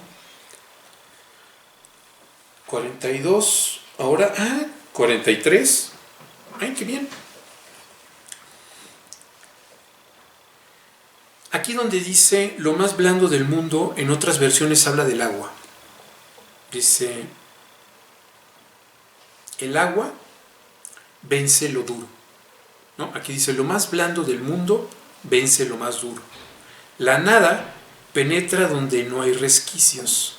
42, ahora, 43, ¡ay, qué bien! Aquí donde dice lo más blando del mundo, en otras versiones habla del agua. Dice, el agua vence lo duro, ¿no? Aquí dice, lo más blando del mundo vence lo más duro. La nada penetra donde no hay resquicios.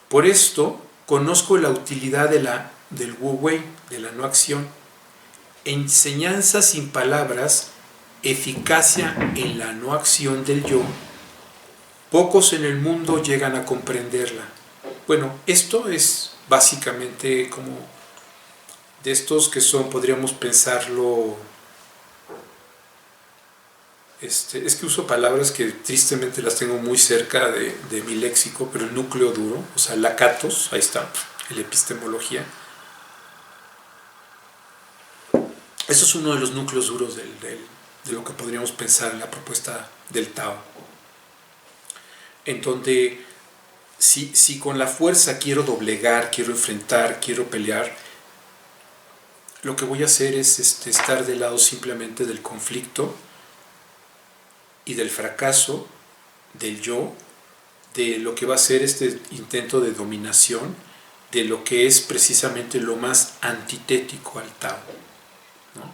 Por esto conozco la utilidad del Wu Wei, de la no acción. Enseñanza sin palabras, eficacia en la no acción del yo. Pocos en el mundo llegan a comprenderla. Bueno, esto es básicamente como de estos que son, podríamos pensarlo, es que uso palabras que tristemente las tengo muy cerca de mi léxico, pero el núcleo duro, o sea, la katos, ahí está, la epistemología. Eso es uno de los núcleos duros de lo que podríamos pensar en la propuesta del Tao. En donde si con la fuerza quiero doblegar, quiero enfrentar, quiero pelear, lo que voy a hacer es estar del lado simplemente del conflicto y del fracaso del yo, de lo que va a ser este intento de dominación, de lo que es precisamente lo más antitético al Tao, ¿no?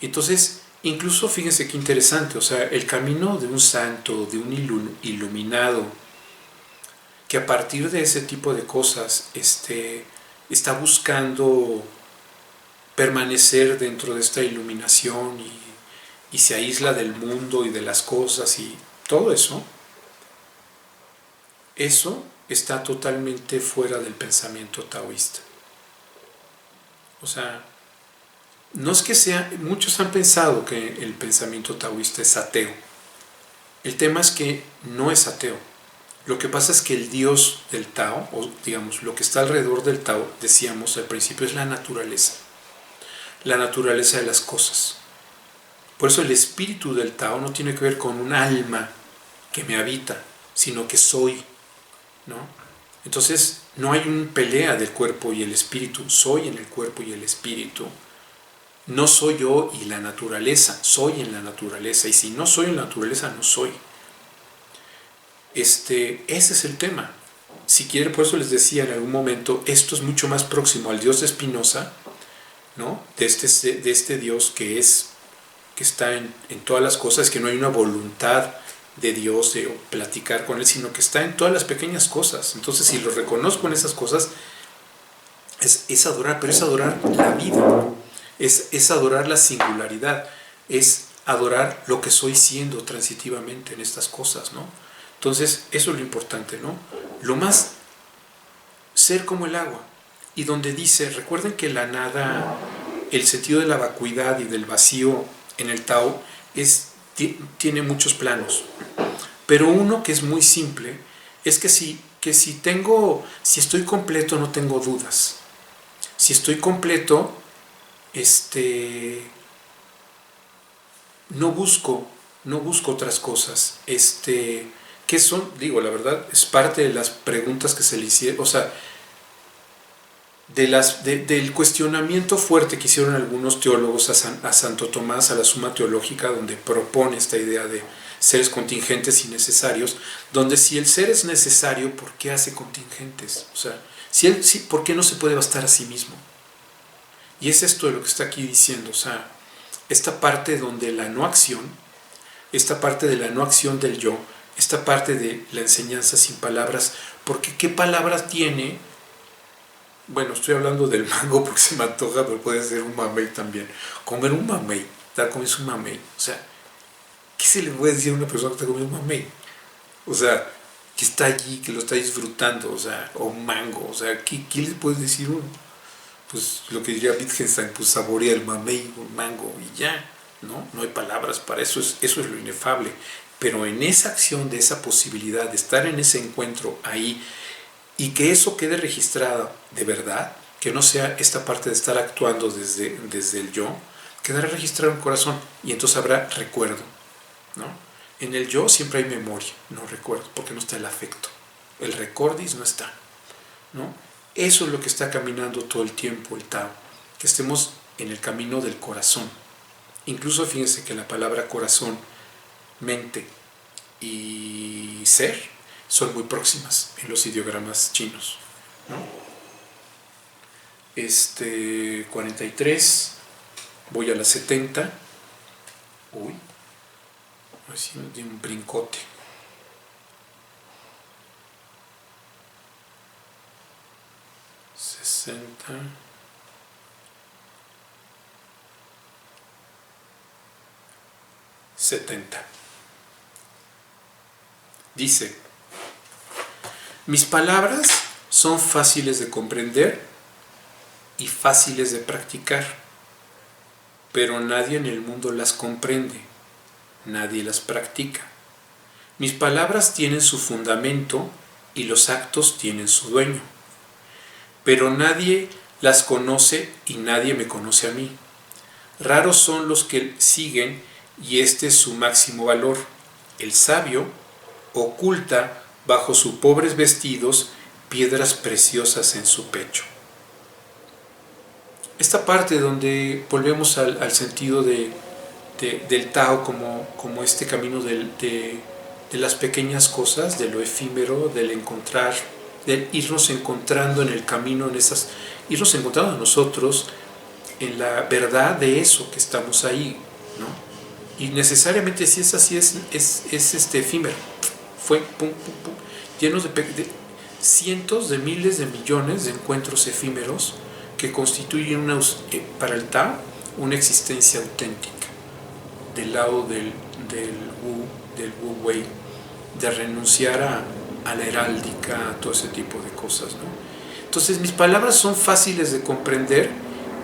Entonces, incluso fíjense qué interesante, o sea, el camino de un santo, de un iluminado, que a partir de ese tipo de cosas está buscando permanecer dentro de esta iluminación y se aísla del mundo y de las cosas y todo eso, eso está totalmente fuera del pensamiento taoísta. O sea, no es que sea, muchos han pensado que el pensamiento taoísta es ateo. El tema es que no es ateo. Lo que pasa es que el dios del Tao, o digamos, lo que está alrededor del Tao, decíamos al principio, es la naturaleza de las cosas. Por eso el espíritu del Tao no tiene que ver con un alma que me habita, sino que soy, ¿no? Entonces no hay una pelea del cuerpo y el espíritu, soy en el cuerpo y el espíritu. No soy yo y la naturaleza, soy en la naturaleza, y si no soy en la naturaleza, no soy. Ese es el tema. Si quieren, por eso les decía en algún momento, esto es mucho más próximo al Dios de Spinoza, ¿no? De este Dios que está en todas las cosas, que no hay una voluntad de Dios de platicar con Él, sino que está en todas las pequeñas cosas. Entonces, si lo reconozco en esas cosas, es adorar, pero es adorar la vida, es adorar la singularidad, es adorar lo que soy siendo transitivamente en estas cosas, ¿no? Entonces, eso es lo importante, ¿no? Lo más, ser como el agua. Y donde dice, recuerden que la nada, el sentido de la vacuidad y del vacío en el Tao tiene muchos planos. Pero uno que es muy simple es que si estoy completo no tengo dudas. Si estoy completo, no busco otras cosas. ¿Qué son? Digo, la verdad, es parte de las preguntas que se le hicieron, o sea, del cuestionamiento fuerte que hicieron algunos teólogos a Santo Tomás, a la Suma Teológica, donde propone esta idea de seres contingentes y necesarios, donde si el ser es necesario, ¿por qué hace contingentes? O sea, ¿por qué no se puede bastar a sí mismo? Y es esto de lo que está aquí diciendo, o sea, esta parte donde la no acción, esta parte de la no acción del yo, esta parte de la enseñanza sin palabras, porque ¿qué palabras tiene? Bueno, estoy hablando del mango porque se me antoja, pero puede ser un mamey también. Comer un mamey, estar comiendo un mamey. O sea, ¿qué se le puede decir a una persona que está comiendo un mamey? O sea, que está allí, que lo está disfrutando, o sea, o un mango. O sea, ¿qué le puedes decir uno? Pues lo que diría Wittgenstein, pues saborea el mamey, un mango y ya, ¿no? No hay palabras para eso, eso es lo inefable. Pero en esa acción de esa posibilidad de estar en ese encuentro ahí, y que eso quede registrado de verdad, que no sea esta parte de estar actuando desde el yo, quedará registrado en el corazón y entonces habrá recuerdo, ¿no? En el yo siempre hay memoria, no recuerdo, porque no está el afecto. El recordis no está, ¿no? Eso es lo que está caminando todo el tiempo el Tao, que estemos en el camino del corazón. Incluso fíjense que la palabra corazón, mente y ser son muy próximas en los ideogramas chinos, ¿no? 43, voy a la 70. Uy, así me di un brincote. 60. 70. Dice: mis palabras son fáciles de comprender y fáciles de practicar, pero nadie en el mundo las comprende, nadie las practica. Mis palabras tienen su fundamento y los actos tienen su dueño, pero nadie las conoce y nadie me conoce a mí. Raros son los que siguen y este es su máximo valor. El sabio oculta bajo sus pobres vestidos piedras preciosas en su pecho. Esta parte donde volvemos al sentido de del Tao como este camino de las pequeñas cosas, de lo efímero, del encontrar, del irnos encontrando en el camino, irnos encontrando nosotros en la verdad de eso que estamos ahí, ¿no? Y necesariamente si es así, es efímero. Fue pum, pum, pum, llenos de cientos de miles de millones de encuentros efímeros que constituyen para el Tao una existencia auténtica, del lado del Wu Wei, de renunciar a la heráldica, a todo ese tipo de cosas, ¿no? Entonces mis palabras son fáciles de comprender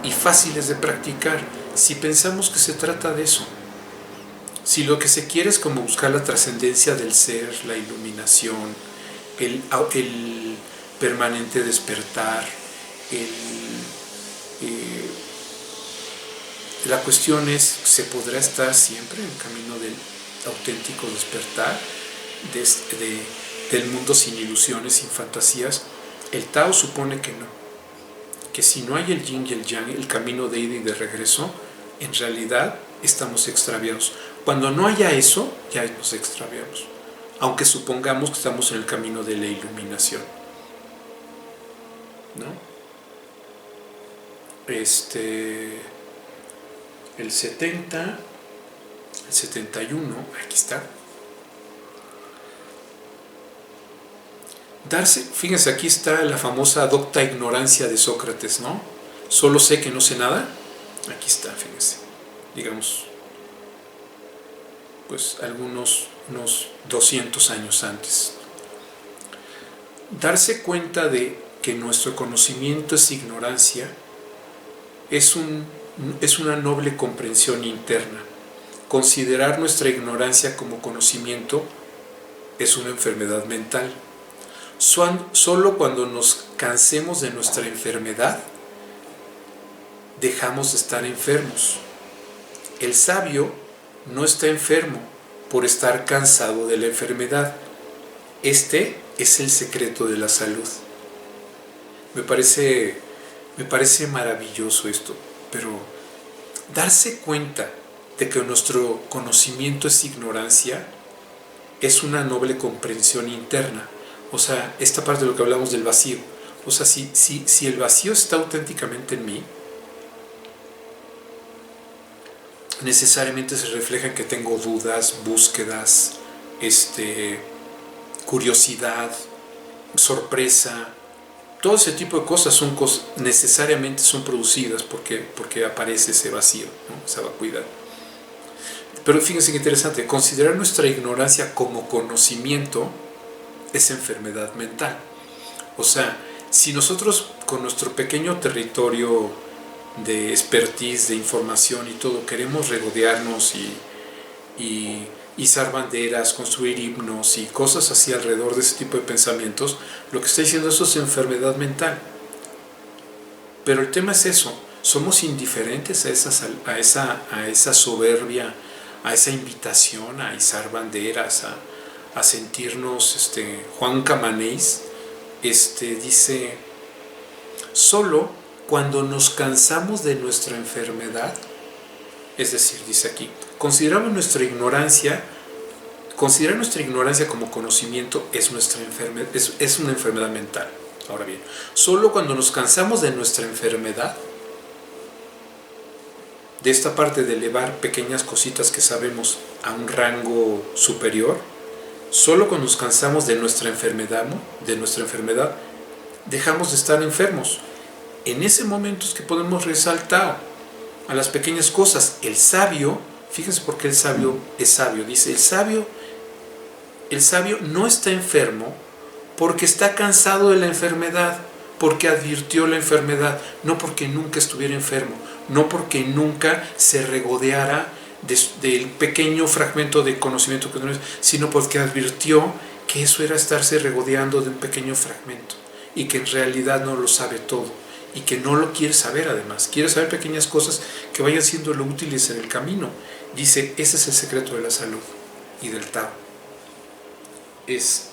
y fáciles de practicar si pensamos que se trata de eso. Si lo que se quiere es como buscar la trascendencia del ser, la iluminación, el permanente despertar, la cuestión es, ¿se podrá estar siempre en el camino del auténtico despertar, del mundo sin ilusiones, sin fantasías? El Tao supone que no, que si no hay el yin y el yang, el camino de ida y de regreso, en realidad estamos extraviados. Cuando no haya eso, ya nos extraviamos, aunque supongamos que estamos en el camino de la iluminación, ¿no? El 70, el 71, aquí está. Fíjense, aquí está la famosa docta ignorancia de Sócrates, ¿no? Solo sé que no sé nada. Aquí está, fíjense. Digamos, pues unos 200 años antes. Darse cuenta de que nuestro conocimiento es ignorancia es una noble comprensión interna. Considerar nuestra ignorancia como conocimiento es una enfermedad mental. Solo cuando nos cansemos de nuestra enfermedad, dejamos de estar enfermos. El sabio no está enfermo por estar cansado de la enfermedad. Este es el secreto de la salud. Me parece maravilloso esto, pero darse cuenta de que nuestro conocimiento es ignorancia es una noble comprensión interna. O sea, esta parte de lo que hablamos del vacío. O sea, si el vacío está auténticamente en mí, necesariamente se refleja en que tengo dudas, búsquedas, curiosidad, sorpresa. Todo ese tipo de cosas necesariamente son producidas porque aparece ese vacío, ¿no? Esa vacuidad. Pero fíjense qué interesante, considerar nuestra ignorancia como conocimiento es enfermedad mental. O sea, si nosotros con nuestro pequeño territorio de expertise, de información y todo, queremos regodearnos y izar banderas, construir himnos y cosas así alrededor de ese tipo de pensamientos, lo que está diciendo eso es enfermedad mental. Pero el tema es eso, somos indiferentes a esa soberbia, a esa invitación a izar banderas, a sentirnos, Juan Camanés dice, solo cuando nos cansamos de nuestra enfermedad, es decir, dice aquí, considerar nuestra ignorancia como conocimiento es una enfermedad mental. Ahora bien, solo cuando nos cansamos de nuestra enfermedad, de esta parte de elevar pequeñas cositas que sabemos a un rango superior, solo cuando nos cansamos de nuestra enfermedad, dejamos de estar enfermos. En ese momento es que podemos resaltar a las pequeñas cosas. El sabio, fíjense por qué el sabio es sabio. Dice, el sabio no está enfermo porque está cansado de la enfermedad, porque advirtió la enfermedad, no porque nunca estuviera enfermo, no porque nunca se regodeara del pequeño fragmento de conocimiento que tenemos, sino porque advirtió que eso era estarse regodeando de un pequeño fragmento y que en realidad no lo sabe todo y que no lo quiere saber. Además, quiere saber pequeñas cosas que vayan siendo lo útiles en el camino. Dice, ese es el secreto de la salud y del Tao. Es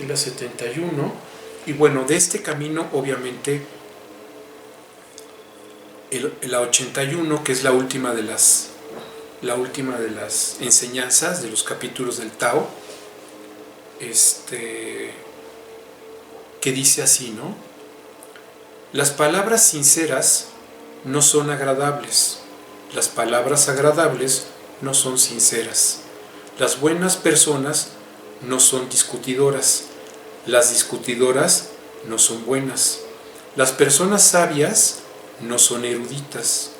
la 71. Y bueno, de este camino obviamente la 81, que es la última de las enseñanzas de los capítulos del Tao, que dice así, ¿no? Las palabras sinceras no son agradables, las palabras agradables no son sinceras, las buenas personas no son discutidoras, las discutidoras no son buenas, las personas sabias no son eruditas,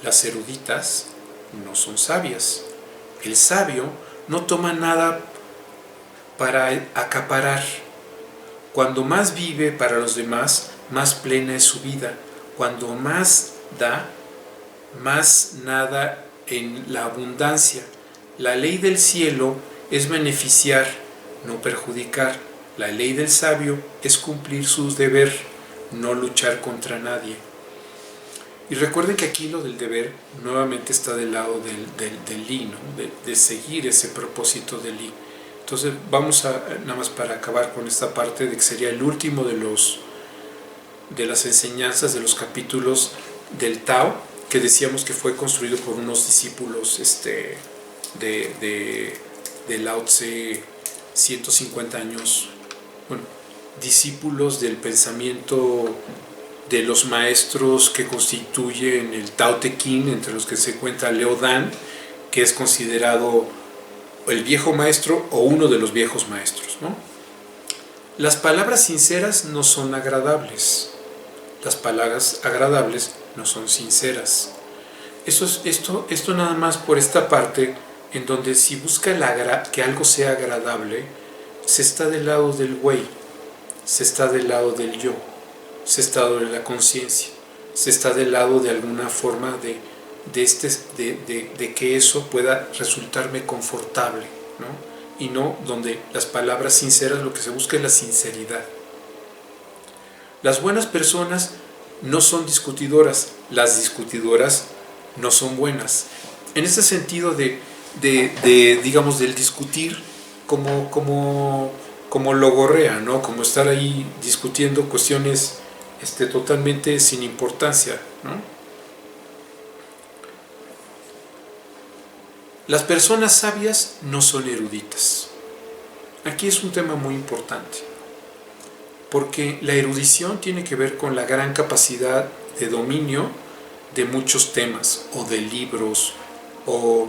las eruditas no son sabias, el sabio no toma nada para acaparar, cuando más vive para los demás, más plena es su vida, cuando más da, más nada en la abundancia. La ley del cielo es beneficiar, no perjudicar. La ley del sabio es cumplir sus deber, no luchar contra nadie. Y recuerden que aquí lo del deber nuevamente está del lado del Li, ¿no? de seguir ese propósito del Li. Entonces vamos a, nada más para acabar con esta parte de que sería el último de las enseñanzas de los capítulos del Tao, que decíamos que fue construido por unos discípulos de Lao Tse 150 años, bueno, discípulos del pensamiento de los maestros que constituyen el Tao Te Ching, entre los que se encuentra Liao Dan, que es considerado el viejo maestro o uno de los viejos maestros, ¿no? Las palabras sinceras no son agradables, las palabras agradables no son sinceras. Esto nada más por esta parte en donde si busca que algo sea agradable, se está del lado del Wei, se está del lado del yo, se está del lado de la conciencia, se está del lado de alguna forma de que eso pueda resultarme confortable, ¿no? Y no donde las palabras sinceras, lo que se busca es la sinceridad. Las buenas personas no son discutidoras, las discutidoras no son buenas. En ese sentido digamos, del discutir como logorrea, ¿no? Como estar ahí discutiendo cuestiones totalmente sin importancia, ¿no? Las personas sabias no son eruditas. Aquí es un tema muy importante, porque la erudición tiene que ver con la gran capacidad de dominio de muchos temas, o de libros, o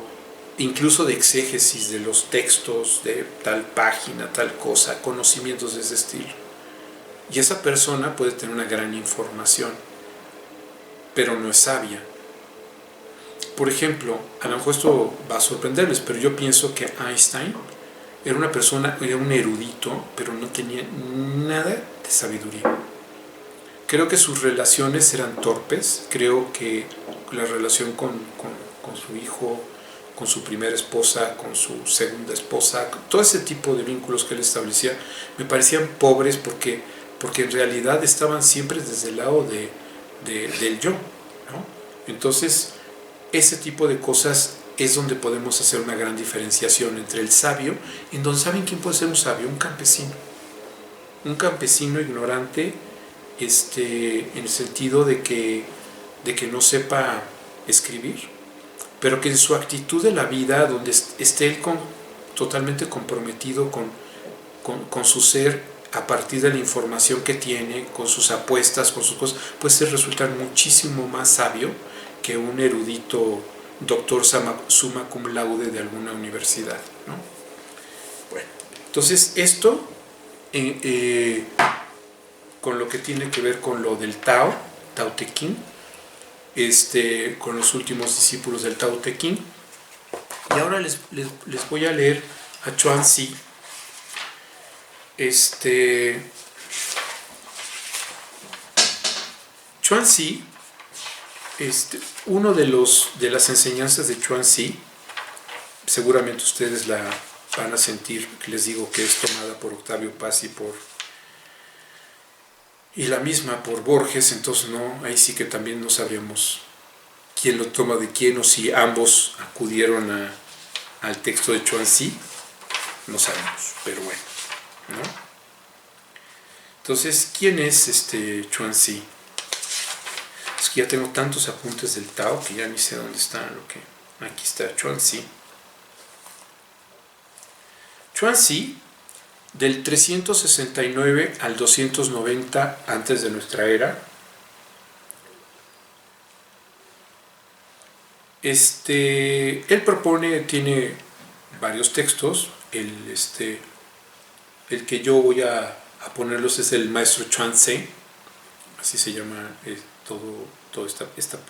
incluso de exégesis de los textos, de tal página, tal cosa, conocimientos de ese estilo. Y esa persona puede tener una gran información, pero no es sabia. Por ejemplo, a lo mejor esto va a sorprenderles, pero yo pienso que Einstein era un erudito, pero no tenía nada de sabiduría. Creo que sus relaciones eran torpes, creo que la relación con su hijo, con su primera esposa, con su segunda esposa, todo ese tipo de vínculos que él establecía, me parecían pobres porque en realidad estaban siempre desde el lado del yo, ¿no? Entonces, ese tipo de cosas es donde podemos hacer una gran diferenciación entre el sabio, en donde ¿saben quién puede ser un sabio? Un campesino ignorante, en el sentido de que no sepa escribir, pero que en su actitud de la vida, donde esté él totalmente comprometido con su ser, a partir de la información que tiene, con sus apuestas, con sus cosas, puede resultar muchísimo más sabio que un erudito doctor summa cum laude de alguna universidad, ¿no? Bueno, entonces esto con lo que tiene que ver con lo del Tao Te Ching, con los últimos discípulos del Tao Te Ching. Y ahora les voy a leer a Chuanzi, Chuanzi, uno de las enseñanzas de Chuanzi, seguramente ustedes la van a sentir, que les digo que es tomada por Octavio Paz y la misma por Borges, entonces no, ahí sí que también no sabríamos quién lo toma de quién, o si ambos acudieron al texto de Chuanzi, no sabemos, pero bueno, ¿no? Entonces, ¿quién es Chuanzi? que ya tengo tantos apuntes del Tao que ya ni sé dónde están. Aquí está Chuanzi. Chuanzi, del 369 al 290 antes de nuestra era. Él propone, tiene varios textos. El que yo voy a ponerlos es el maestro Chuanzi, así se llama todo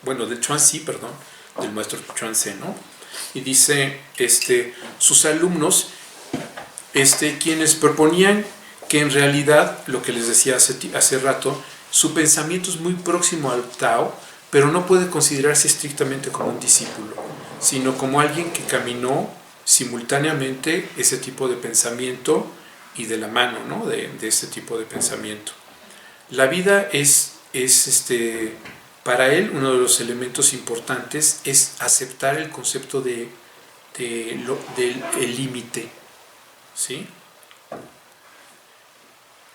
bueno, del Chuanzi, perdón, del maestro Chuanzi, ¿no? Y dice, sus alumnos, quienes proponían que en realidad, lo que les decía hace rato, su pensamiento es muy próximo al Tao, pero no puede considerarse estrictamente como un discípulo, sino como alguien que caminó simultáneamente ese tipo de pensamiento y de la mano, ¿no? de este tipo de pensamiento. La vida es para él uno de los elementos importantes es aceptar el concepto del límite, ¿sí?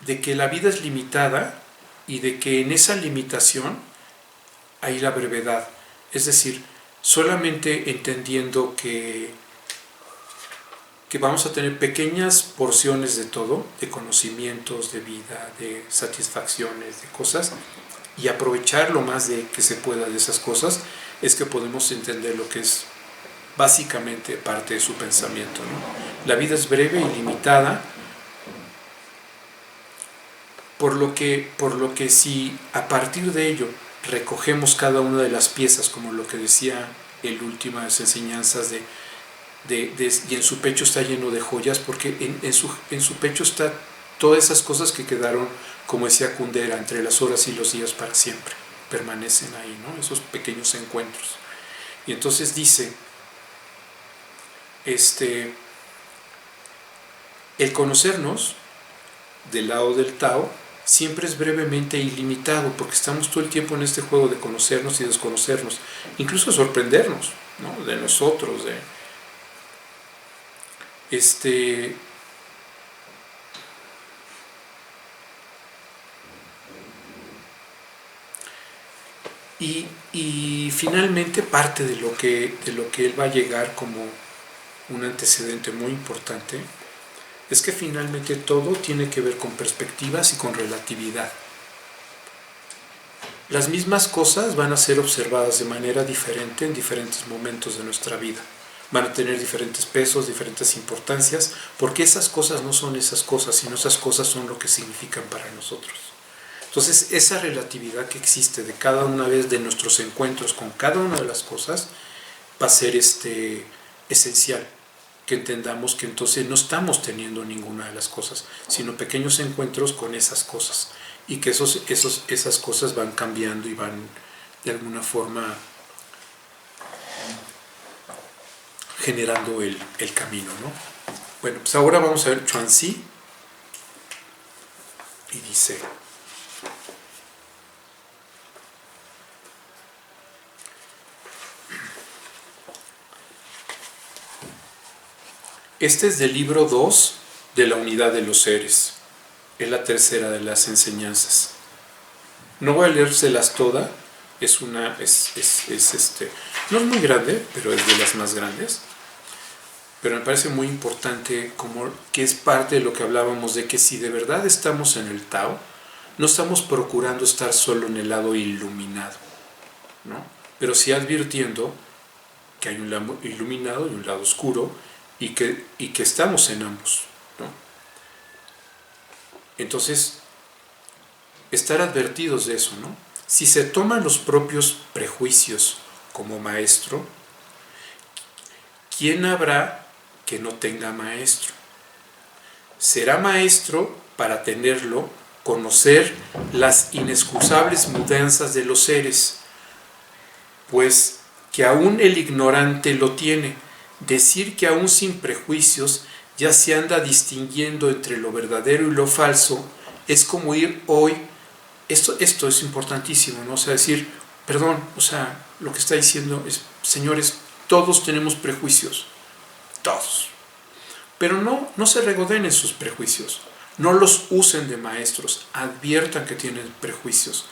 De que la vida es limitada y de que en esa limitación hay la brevedad. Es decir, solamente entendiendo que vamos a tener pequeñas porciones de todo, de conocimientos, de vida, de satisfacciones, de cosas, y aprovechar lo más de que se pueda de esas cosas, es que podemos entender lo que es básicamente parte de su pensamiento, ¿no? La vida es breve y limitada, por lo que si a partir de ello recogemos cada una de las piezas, como lo que decía el últimas enseñanzas y en su pecho está lleno de joyas, porque en su pecho está todas esas cosas que quedaron, como decía Kundera, entre las horas y los días para siempre, permanecen ahí, ¿no? Esos pequeños encuentros. Y entonces dice, el conocernos del lado del Tao siempre es brevemente ilimitado, porque estamos todo el tiempo en este juego de conocernos y desconocernos, incluso sorprendernos, ¿no? De nosotros, y finalmente parte de lo que él va a llegar como un antecedente muy importante es que finalmente todo tiene que ver con perspectivas y con relatividad. Las mismas cosas van a ser observadas de manera diferente en diferentes momentos de nuestra vida. Van a tener diferentes pesos, diferentes importancias, porque esas cosas no son esas cosas, sino esas cosas son lo que significan para nosotros. Entonces, esa relatividad que existe de cada una vez de nuestros encuentros con cada una de las cosas va a ser esencial, que entendamos que entonces no estamos teniendo ninguna de las cosas, sino pequeños encuentros con esas cosas, y que esas cosas van cambiando y van de alguna forma generando el camino, ¿no? Bueno, pues ahora vamos a ver Chuanzi, y dice: este es del libro 2 de la unidad de los seres. Es la tercera de las enseñanzas. No voy a leérselas todas. No es muy grande, pero es de las más grandes. Pero me parece muy importante, como que es parte de lo que hablábamos, de que si de verdad estamos en el Tao, no estamos procurando estar solo en el lado iluminado, ¿no? Pero sí advirtiendo que hay un lado iluminado y un lado oscuro, y que estamos en ambos, ¿no? Entonces, estar advertidos de eso, ¿no? Si se toman los propios prejuicios como maestro, ¿quién habrá que no tenga maestro? Será maestro para tenerlo, conocer las inexcusables mudanzas de los seres, pues que aún el ignorante lo tiene. Decir que aún sin prejuicios ya se anda distinguiendo entre lo verdadero y lo falso es como ir hoy, esto es importantísimo, ¿no? O sea, decir, perdón, o sea, lo que está diciendo es, señores, todos tenemos prejuicios, todos, pero no se regoden en sus prejuicios, no los usen de maestros, adviertan que tienen prejuicios,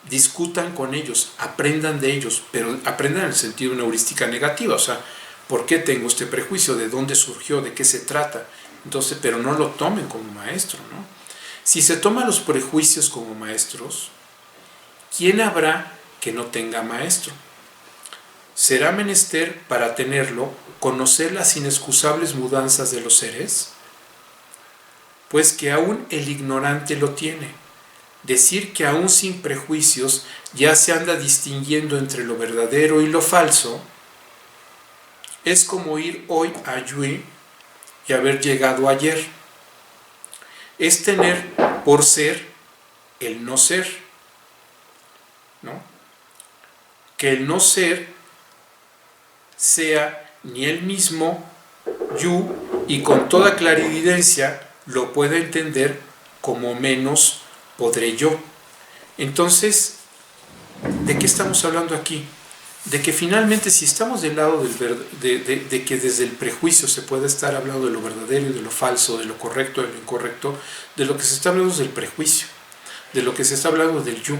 discutan con ellos, aprendan de ellos, pero aprendan en el sentido de una heurística negativa, o sea, ¿por qué tengo este prejuicio? ¿De dónde surgió? ¿De qué se trata? Entonces, pero no lo tomen como maestro, ¿no? Si se toman los prejuicios como maestros, ¿quién habrá que no tenga maestro? ¿Será menester para tenerlo conocer las inexcusables mudanzas de los seres? Pues que aún el ignorante lo tiene. Decir que aún sin prejuicios ya se anda distinguiendo entre lo verdadero y lo falso es como ir hoy a Yue y haber llegado ayer. Es tener por ser el no ser, ¿no? Que el no ser sea ni el mismo Yu y con toda clarividencia lo pueda entender como menos podré yo. Entonces, ¿de qué estamos hablando aquí? De que finalmente si estamos del lado de que desde el prejuicio se puede estar hablando de lo verdadero y de lo falso, de lo correcto, de lo incorrecto, de lo que se está hablando es del prejuicio, de lo que se está hablando del yo.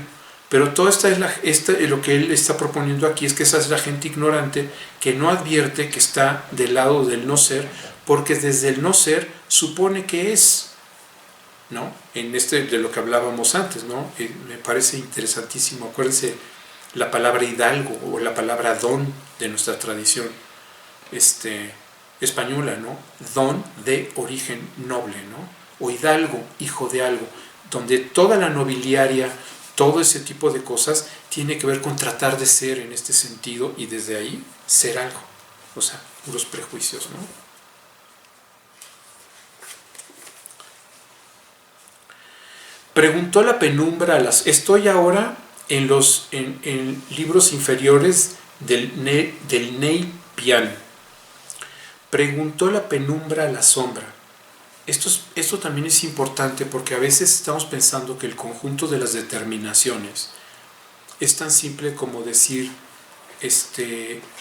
Pero todo lo que él está proponiendo aquí es que esa es la gente ignorante que no advierte que está del lado del no ser, porque desde el no ser supone que es, ¿no? De lo que hablábamos antes, ¿no? Me parece interesantísimo. Acuérdense la palabra hidalgo o la palabra don de nuestra tradición española, ¿no? Don de origen noble, ¿no? O hidalgo, hijo de algo, donde toda la nobiliaria, todo ese tipo de cosas tiene que ver con tratar de ser en este sentido y desde ahí ser algo. O sea, puros prejuicios, ¿no? Preguntó la penumbra a las... Estoy ahora en libros inferiores del Neipian. Preguntó la penumbra a la sombra. Esto también es importante porque a veces estamos pensando que el conjunto de las determinaciones es tan simple como decir,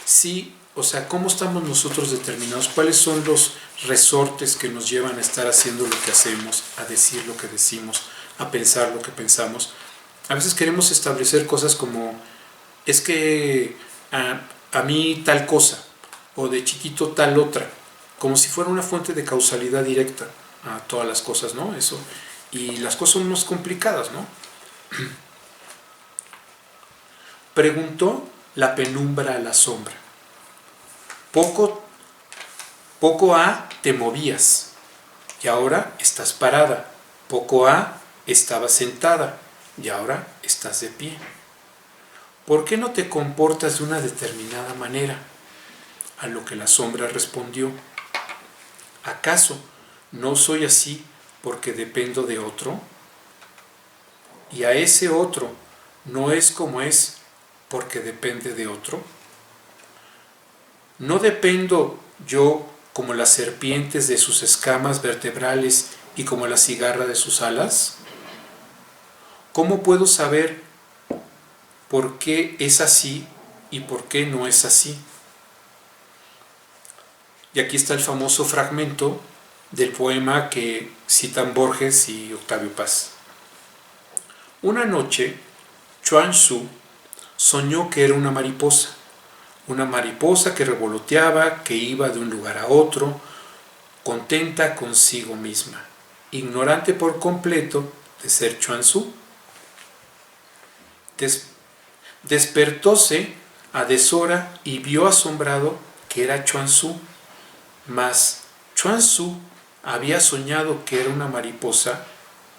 sí, o sea, ¿cómo estamos nosotros determinados? ¿Cuáles son los resortes que nos llevan a estar haciendo lo que hacemos, a decir lo que decimos, a pensar lo que pensamos? A veces queremos establecer cosas como, es que a mí tal cosa, o de chiquito tal otra, como si fuera una fuente de causalidad directa a todas las cosas, ¿no? Eso. Y las cosas son más complicadas, ¿no? Preguntó la penumbra a la sombra. Poco a te movías y ahora estás parada. Poco a estabas sentada y ahora estás de pie. ¿Por qué no te comportas de una determinada manera? A lo que la sombra respondió, ¿acaso no soy así porque dependo de otro? ¿Y a ese otro no es como es porque depende de otro? ¿No dependo yo como las serpientes de sus escamas vertebrales y como la cigarra de sus alas? ¿Cómo puedo saber por qué es así y por qué no es así? Y aquí está el famoso fragmento del poema que citan Borges y Octavio Paz. Una noche, Chuang Tzu soñó que era una mariposa que revoloteaba, que iba de un lugar a otro, contenta consigo misma, ignorante por completo de ser Chuang Tzu. Despertóse a deshora y vio asombrado que era Chuang Tzu. Mas Chuang Tzu había soñado que era una mariposa,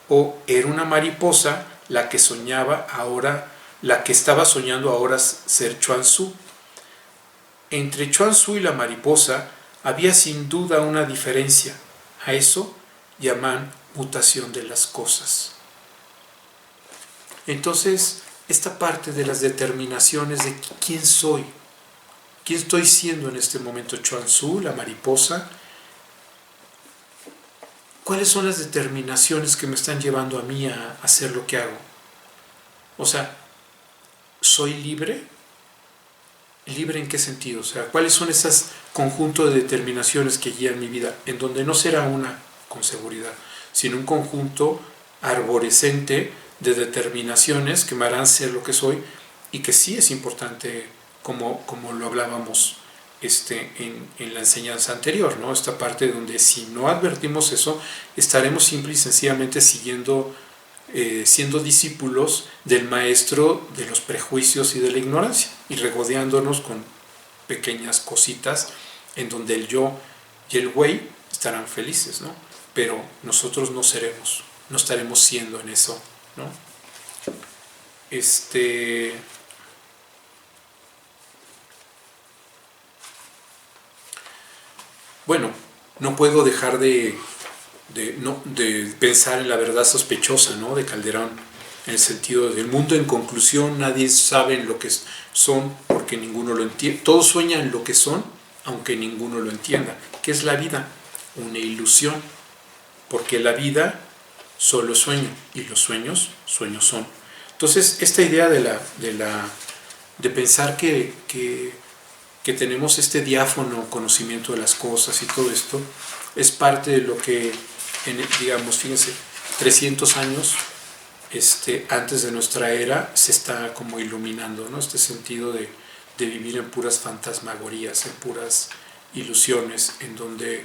o era una mariposa la que estaba soñando ahora ser Chuang Tzu. Entre Chuang Tzu y la mariposa había sin duda una diferencia. A eso llaman mutación de las cosas. Entonces, esta parte de las determinaciones de quién soy, quién estoy siendo en este momento, Chuang Tzu, la mariposa, ¿cuáles son las determinaciones que me están llevando a mí a hacer lo que hago? O sea, ¿soy libre? ¿Libre en qué sentido? O sea, ¿cuáles son esos conjuntos de determinaciones que guían mi vida? En donde no será una con seguridad, sino un conjunto arborescente de determinaciones que me harán ser lo que soy, y que sí es importante, como lo hablábamos en la enseñanza anterior, ¿no? Esta parte donde si no advertimos eso, estaremos simple y sencillamente siendo discípulos del maestro de los prejuicios y de la ignorancia, y regodeándonos con pequeñas cositas en donde el yo y el güey estarán felices, ¿no? Pero nosotros no estaremos siendo en eso, ¿no? Bueno, no puedo dejar de pensar en la verdad sospechosa, ¿no?, de Calderón, en el sentido del mundo en conclusión, nadie sabe lo que son porque ninguno lo entiende. Todos sueñan lo que son, aunque ninguno lo entienda. ¿Qué es la vida? Una ilusión, porque la vida solo es sueño, y los sueños son. Entonces, esta idea de pensar que tenemos este diáfano conocimiento de las cosas y todo esto, es parte de lo que, digamos, fíjense, 300 años antes de nuestra era se está como iluminando, ¿no? Este sentido de vivir en puras fantasmagorías, en puras ilusiones, en donde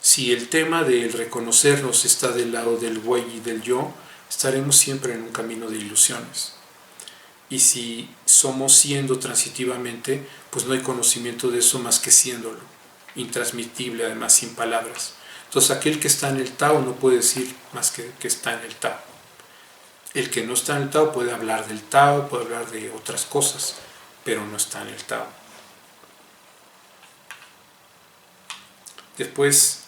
si el tema del reconocernos está del lado del güey y del yo, estaremos siempre en un camino de ilusiones. Y si somos siendo transitivamente, pues no hay conocimiento de eso más que siéndolo, intransmitible, además sin palabras. Entonces aquel que está en el Tao no puede decir más que está en el Tao. El que no está en el Tao puede hablar del Tao, puede hablar de otras cosas, pero no está en el Tao. Después,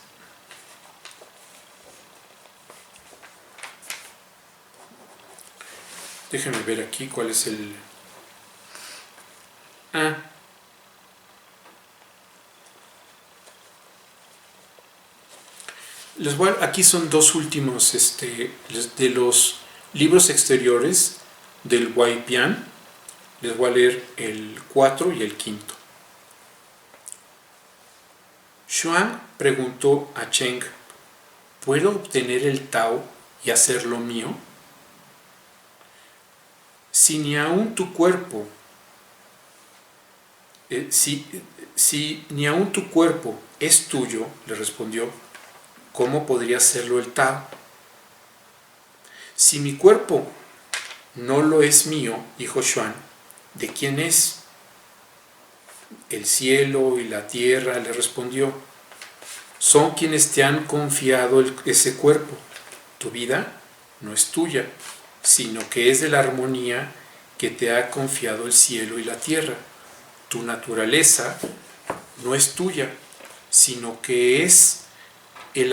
déjenme ver aquí cuál es el... aquí son dos últimos de los libros exteriores del Huaypian. Les voy a leer el 4 y el 5. Xuan preguntó a Cheng: ¿puedo obtener el Tao y hacerlo mío? Si ni aún tu cuerpo, si ni aún tu cuerpo es tuyo, le respondió, ¿cómo podría serlo el Tao? Si mi cuerpo no lo es mío, dijo Xuan, ¿de quién es? El cielo y la tierra, le respondió, son quienes te han confiado ese cuerpo. Tu vida no es tuya, sino que es de la armonía que te ha confiado el cielo y la tierra. Tu naturaleza no es tuya, sino que es el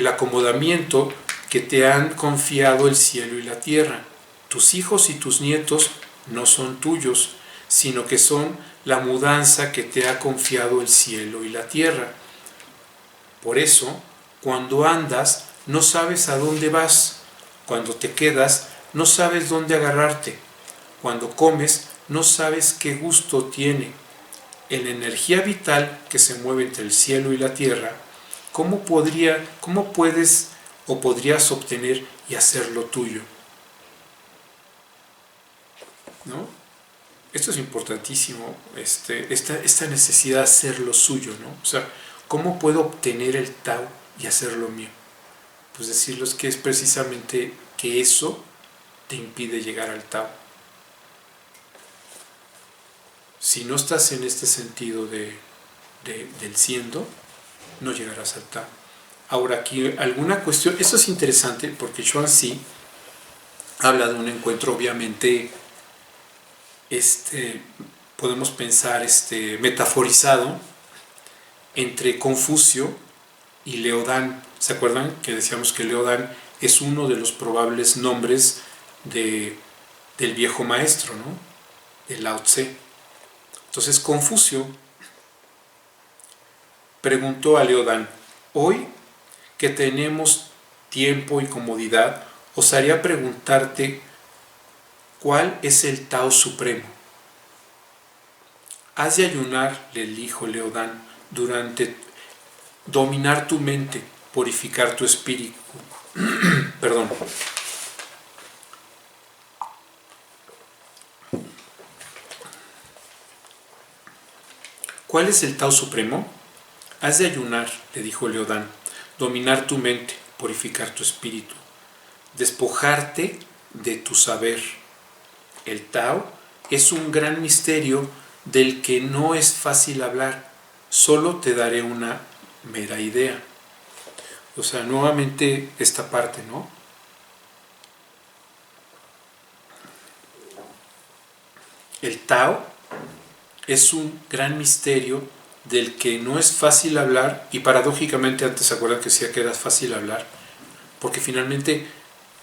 acomodamiento que te han confiado el cielo y la tierra. Tus hijos y tus nietos no son tuyos, sino que son la mudanza que te ha confiado el cielo y la tierra. Por eso, cuando andas, no sabes a dónde vas. Cuando te quedas, no sabes dónde agarrarte. Cuando comes, no sabes qué gusto tiene. En la energía vital que se mueve entre el cielo y la tierra, ¿cómo puedes o podrías obtener y hacerlo tuyo? ¿No? Esto es importantísimo, esta necesidad de hacerlo suyo, ¿no? O sea, ¿cómo puedo obtener el Tao y hacerlo mío? Pues decirles que es precisamente que eso te impide llegar al Tao. Si no estás en este sentido del siendo, no llegarás al Tao. Ahora, aquí alguna cuestión, esto es interesante porque Xuanzi habla de un encuentro obviamente, podemos pensar metaforizado entre Confucio y Leodán. ¿Se acuerdan que decíamos que Leodán es uno de los probables nombres del viejo maestro, ¿no?, de Lao Tse? Entonces Confucio preguntó a Leodán: hoy que tenemos tiempo y comodidad, osaría preguntarte ¿cuál es el Tao supremo? Has de ayunar, le dijo Leodán, dominar tu mente, purificar tu espíritu, ¿Cuál es el Tao Supremo? Has de ayunar, le dijo Leodán, dominar tu mente, purificar tu espíritu, despojarte de tu saber. El Tao es un gran misterio del que no es fácil hablar, solo te daré una mera idea. O sea, nuevamente esta parte, ¿no? El Tao es un gran misterio del que no es fácil hablar, y paradójicamente antes se acuerdan que decía que era fácil hablar, porque finalmente,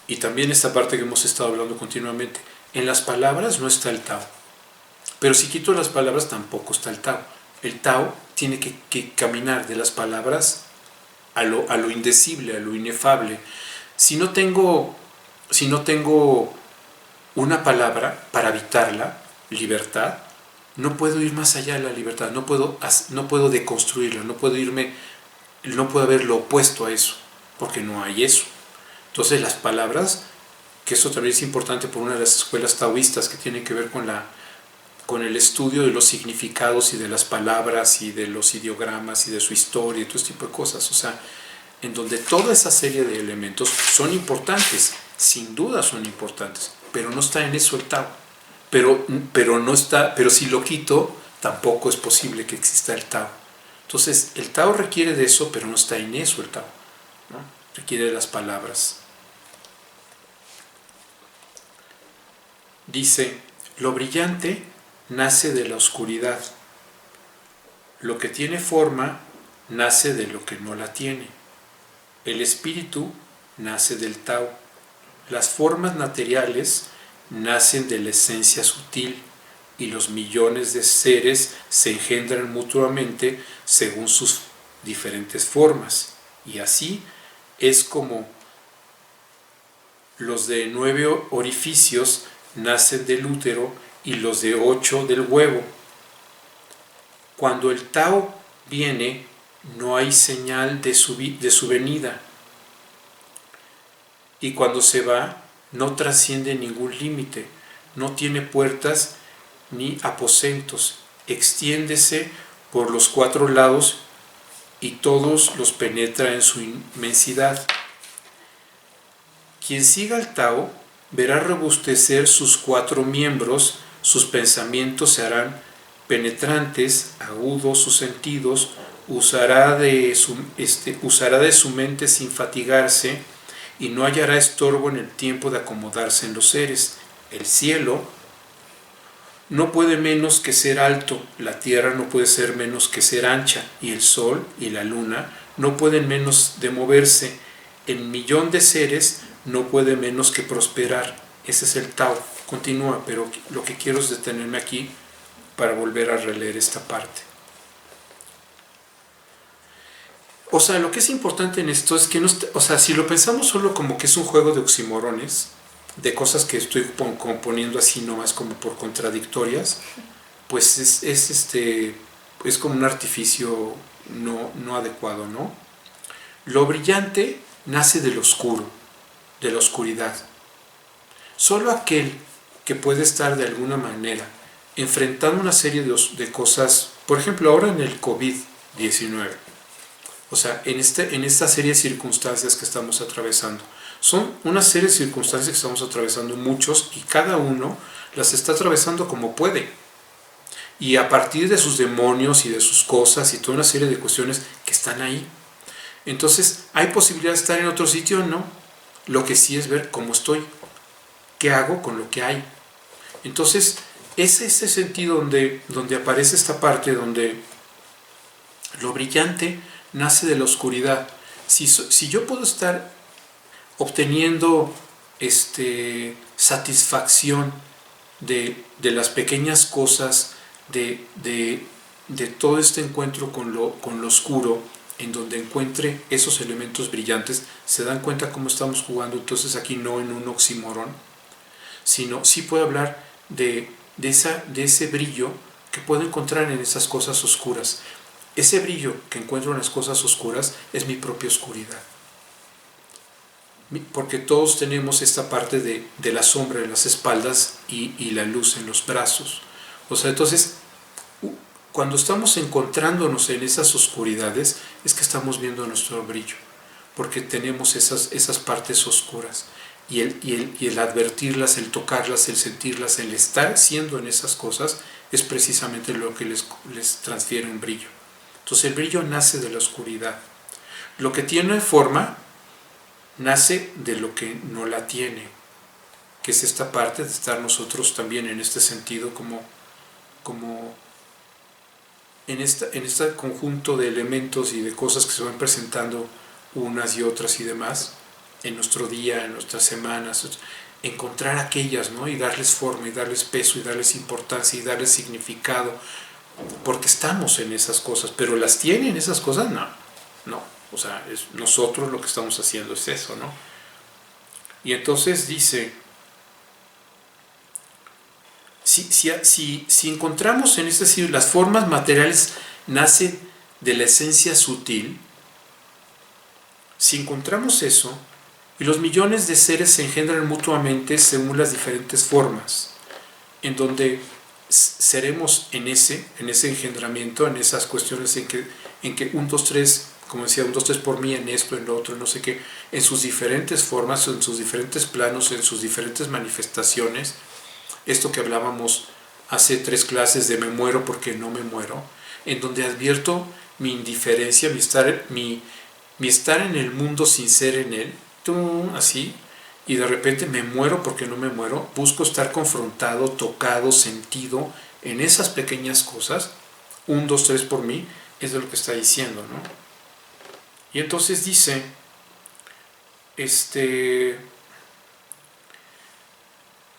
y también esta parte que hemos estado hablando continuamente, en las palabras no está el Tao, pero si quito las palabras tampoco está el Tao. El Tao tiene que caminar de las palabras a lo indecible, a lo inefable. Si no tengo una palabra para habitarla, libertad, no puedo ir más allá de la libertad, no puedo deconstruirla, no puedo haber lo opuesto a eso, porque no hay eso. Entonces las palabras, que eso también es importante por una de las escuelas taoístas que tiene que ver con el estudio de los significados y de las palabras y de los ideogramas y de su historia y todo este tipo de cosas, o sea, en donde toda esa serie de elementos son importantes, sin duda son importantes, pero no está en eso el Tao. Pero si lo quito, tampoco es posible que exista el Tao. Entonces, el Tao requiere de eso, pero no está en eso el Tao, ¿no? Requiere de las palabras. Dice, lo brillante nace de la oscuridad. Lo que tiene forma nace de lo que no la tiene. El espíritu nace del Tao. Las formas materiales nacen de la esencia sutil y los millones de seres se engendran mutuamente según sus diferentes formas. Y así es como los de 9 orificios nacen del útero y los de 8 del huevo. Cuando el Tao viene, no hay señal de su venida. Y cuando se va, no trasciende ningún límite, no tiene puertas ni aposentos, extiéndese por los 4 lados y todos los penetra en su inmensidad. Quien siga al Tao verá robustecer sus 4 miembros, sus pensamientos se harán penetrantes, agudos sus sentidos, usará de su mente sin fatigarse, y no hallará estorbo en el tiempo de acomodarse en los seres. El cielo no puede menos que ser alto, la tierra no puede ser menos que ser ancha, y el sol y la luna no pueden menos de moverse. El millón de seres no puede menos que prosperar. Ese es el Tao. Continúa, pero lo que quiero es detenerme aquí para volver a releer esta parte. O sea, lo que es importante en esto es que no, o sea, si lo pensamos solo como que es un juego de oxímorones, de cosas que estoy componiendo así nomás como por contradictorias, pues es como un artificio no adecuado, ¿no? Lo brillante nace del oscuro, de la oscuridad. Solo aquel que puede estar de alguna manera enfrentando una serie de cosas, por ejemplo ahora en el COVID-19, o sea, en esta serie de circunstancias que estamos atravesando. Son una serie de circunstancias que estamos atravesando muchos, y cada uno las está atravesando como puede. Y a partir de sus demonios y de sus cosas y toda una serie de cuestiones que están ahí. Entonces, ¿hay posibilidad de estar en otro sitio? No. Lo que sí es ver cómo estoy. ¿Qué hago con lo que hay? Entonces, es ese sentido donde aparece esta parte donde lo brillante nace de la oscuridad. Si yo puedo estar obteniendo satisfacción de las pequeñas cosas, de todo este encuentro con lo oscuro, en donde encuentre esos elementos brillantes, se dan cuenta cómo estamos jugando. Entonces aquí no en un oxímoron, sino sí puedo hablar de ese brillo que puedo encontrar en esas cosas oscuras. Ese brillo que encuentro en las cosas oscuras es mi propia oscuridad. Porque todos tenemos esta parte de la sombra en las espaldas y la luz en los brazos. O sea, entonces, cuando estamos encontrándonos en esas oscuridades, es que estamos viendo nuestro brillo, porque tenemos esas partes oscuras. Y el advertirlas, el tocarlas, el sentirlas, el estar siendo en esas cosas, es precisamente lo que les transfiere un brillo. Entonces el brillo nace de la oscuridad. Lo que tiene forma nace de lo que no la tiene, que es esta parte de estar nosotros también en este sentido como en este conjunto de elementos y de cosas que se van presentando unas y otras y demás en nuestro día, en nuestras semanas, encontrar aquellas, ¿no? Y darles forma y darles peso y darles importancia y darles significado, porque estamos en esas cosas. Pero las tienen esas cosas, no, o sea, nosotros lo que estamos haciendo es eso, ¿no? Y entonces dice, si encontramos en este sitio las formas materiales nacen de la esencia sutil, si encontramos eso, y los millones de seres se engendran mutuamente según las diferentes formas, en donde seremos en ese engendramiento, en esas cuestiones en que 1, 2, 3, como decía, 1, 2, 3 por mí, en esto, en lo otro, no sé qué, en sus diferentes formas, en sus diferentes planos, en sus diferentes manifestaciones. Esto que hablábamos hace 3 clases de me muero porque no me muero, en donde advierto mi indiferencia, mi estar en el mundo sin ser en él, así, y de repente me muero porque no me muero, busco estar confrontado, tocado, sentido en esas pequeñas cosas, 1, 2, 3 por mí, es de lo que está diciendo, ¿no? Y entonces dice,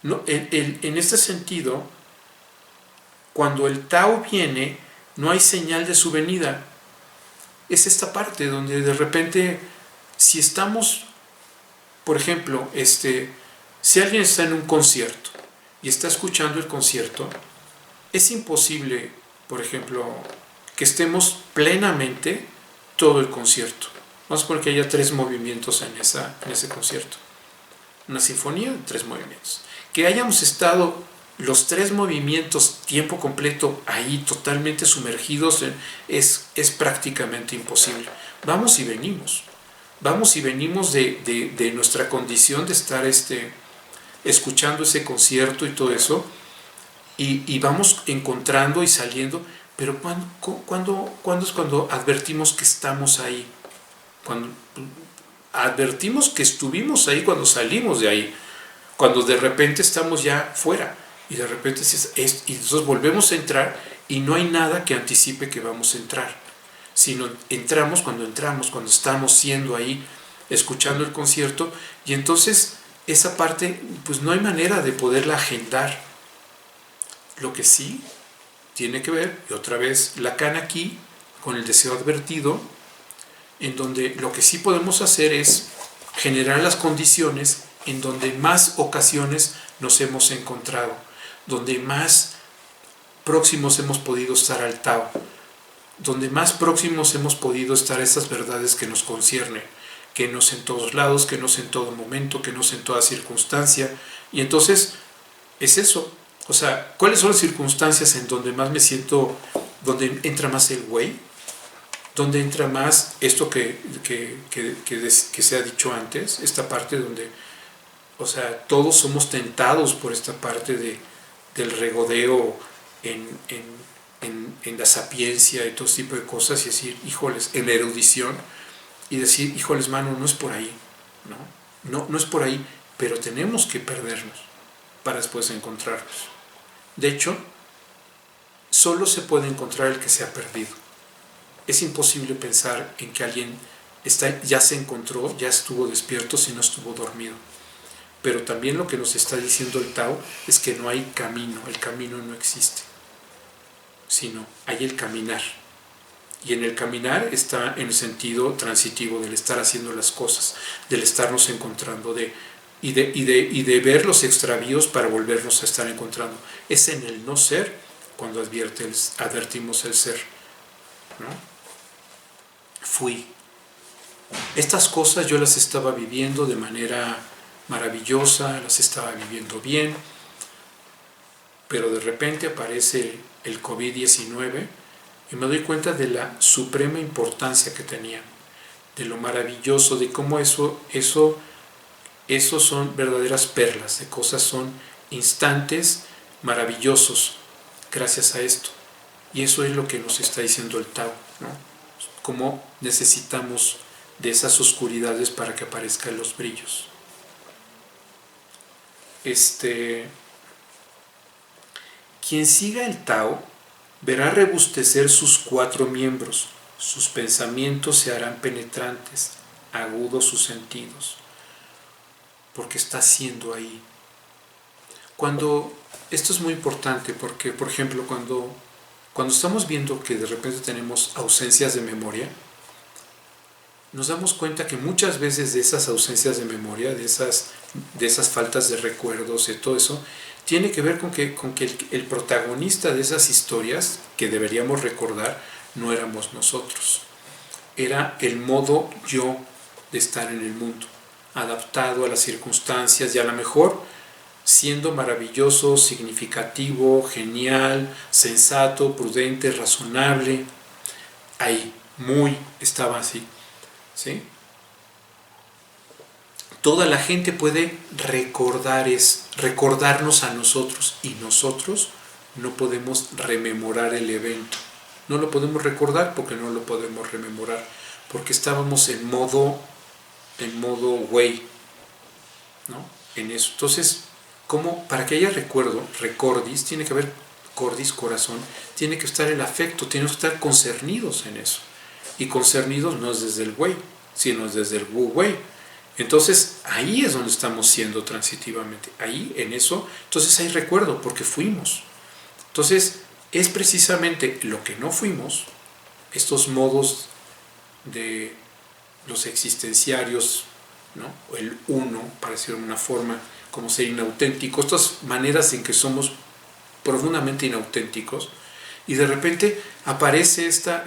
no, en este sentido, cuando el Tao viene, no hay señal de su venida. Es esta parte donde de repente, si estamos, por ejemplo, si alguien está en un concierto y está escuchando el concierto, es imposible, por ejemplo, que estemos plenamente todo el concierto. Vamos a poner que haya 3 movimientos en ese concierto. Una sinfonía de 3 movimientos. Que hayamos estado los 3 movimientos tiempo completo ahí totalmente sumergidos es prácticamente imposible. Vamos y venimos de nuestra condición de estar escuchando ese concierto y todo eso, y vamos encontrando y saliendo. Pero ¿cuándo es cuando advertimos que estamos ahí? Cuando advertimos que estuvimos ahí cuando salimos de ahí, cuando de repente estamos ya fuera, y de repente y entonces volvemos a entrar y no hay nada que anticipe que vamos a entrar, sino entramos cuando estamos siendo ahí, escuchando el concierto, y entonces esa parte pues no hay manera de poderla agendar. Lo que sí tiene que ver, y otra vez Lacan aquí, con el deseo advertido, en donde lo que sí podemos hacer es generar las condiciones en donde más ocasiones nos hemos encontrado, donde más próximos hemos podido estar al Tao, donde más próximos hemos podido estar a esas verdades que nos conciernen, que no es en todos lados, que no es en todo momento, que no es en toda circunstancia. Y entonces es eso. O sea, ¿cuáles son las circunstancias en donde más me siento, donde entra más el güey? Donde entra más esto que se ha dicho antes, esta parte donde, o sea, todos somos tentados por esta parte del regodeo en la sapiencia y todo ese tipo de cosas, y decir, híjoles, en la erudición, y decir, híjoles, mano, no es por ahí, no es por ahí, pero tenemos que perdernos para después encontrarnos. De hecho, solo se puede encontrar el que se ha perdido. Es imposible pensar en que alguien ya se encontró, ya estuvo despierto si no estuvo dormido. Pero también lo que nos está diciendo el Tao es que no hay camino, el camino no existe, sino hay el caminar. Y en el caminar está en el sentido transitivo del estar haciendo las cosas, del estarnos encontrando, y de ver los extravíos para volvernos a estar encontrando. Es en el no ser cuando advertimos el ser, ¿no? Fui. Estas cosas yo las estaba viviendo de manera maravillosa, las estaba viviendo bien, pero de repente aparece el COVID-19 y me doy cuenta de la suprema importancia que tenía, de lo maravilloso, de cómo eso son verdaderas perlas, de cosas son instantes maravillosos gracias a esto. Y eso es lo que nos está diciendo el Tao, ¿no? Cómo necesitamos de esas oscuridades para que aparezcan los brillos. Quien siga el Tao verá rebustecer sus 4 miembros, sus pensamientos se harán penetrantes, agudos sus sentidos, porque está siendo ahí. Esto es muy importante porque, por ejemplo, cuando estamos viendo que de repente tenemos ausencias de memoria, nos damos cuenta que muchas veces de esas ausencias de memoria, de esas faltas de recuerdos, de todo eso, tiene que ver con que el protagonista de esas historias que deberíamos recordar no éramos nosotros. Era el modo yo de estar en el mundo, adaptado a las circunstancias y a lo mejor siendo maravilloso, significativo, genial, sensato, prudente, razonable. Ahí, estaba así, ¿sí? Toda la gente puede recordarnos a nosotros y nosotros no podemos rememorar el evento. No lo podemos recordar porque no lo podemos rememorar, porque estábamos en modo güey, ¿no? En eso. Entonces, para que haya recordis, tiene que haber cordis, corazón, tiene que estar el afecto, tiene que estar concernidos en eso. Y concernidos no es desde el güey, sino es desde el güey. Entonces, ahí es donde estamos siendo transitivamente. Ahí, en eso, entonces hay recuerdo, porque fuimos. Entonces, es precisamente lo que no fuimos, estos modos de los existenciarios, ¿no? El uno, para decirlo de una forma, como ser inauténtico, estas maneras en que somos profundamente inauténticos, y de repente aparece esta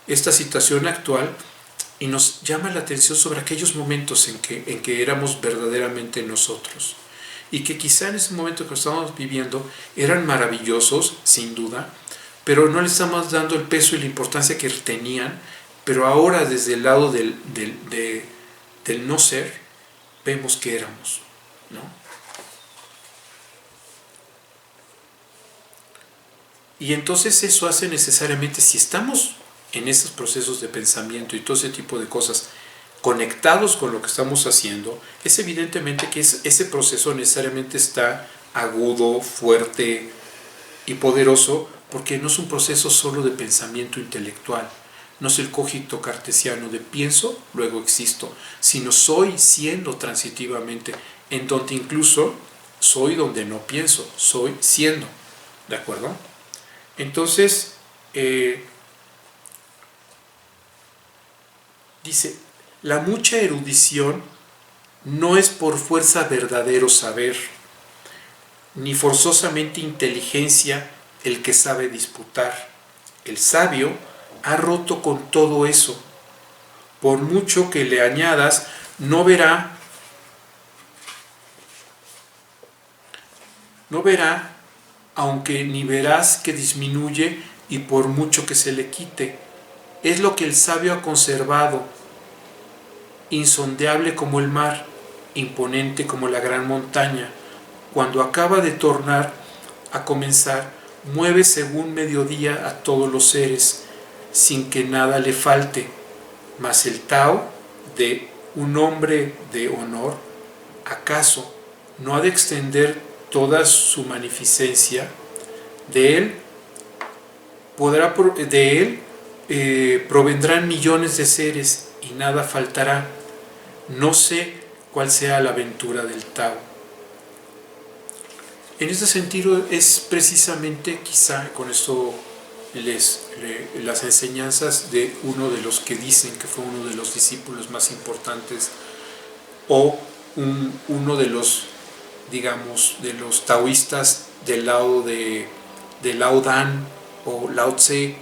situación actual y nos llama la atención sobre aquellos momentos en que éramos verdaderamente nosotros, y que quizá en ese momento que estábamos viviendo eran maravillosos, sin duda, pero no le estamos dando el peso y la importancia que tenían, pero ahora desde el lado del no ser, vemos que éramos, ¿no? Y entonces eso hace necesariamente, si estamos en esos procesos de pensamiento y todo ese tipo de cosas, conectados con lo que estamos haciendo, es evidentemente que ese proceso necesariamente está agudo, fuerte y poderoso, porque no es un proceso solo de pensamiento intelectual, no es el cogito cartesiano de pienso, luego existo, sino soy siendo transitivamente, en donde incluso soy donde no pienso, soy siendo, ¿de acuerdo? Entonces, dice, la mucha erudición no es por fuerza verdadero saber, ni forzosamente inteligencia el que sabe disputar. El sabio ha roto con todo eso. Por mucho que le añadas, no verá, aunque ni verás que disminuye, y por mucho que se le quite. Es lo que el sabio ha conservado, insondeable como el mar, imponente como la gran montaña. Cuando acaba de tornar a comenzar, mueve según mediodía a todos los seres, sin que nada le falte. Mas el Tao de un hombre de honor, ¿acaso no ha de extender toda su magnificencia? De él provendrán millones de seres y nada faltará. No sé cuál sea la aventura del Tao. En ese sentido es precisamente, quizá con esto las enseñanzas de uno de los que dicen que fue uno de los discípulos más importantes, o uno de los, digamos, de los taoístas del lado de Lao Dan o Lao Tse,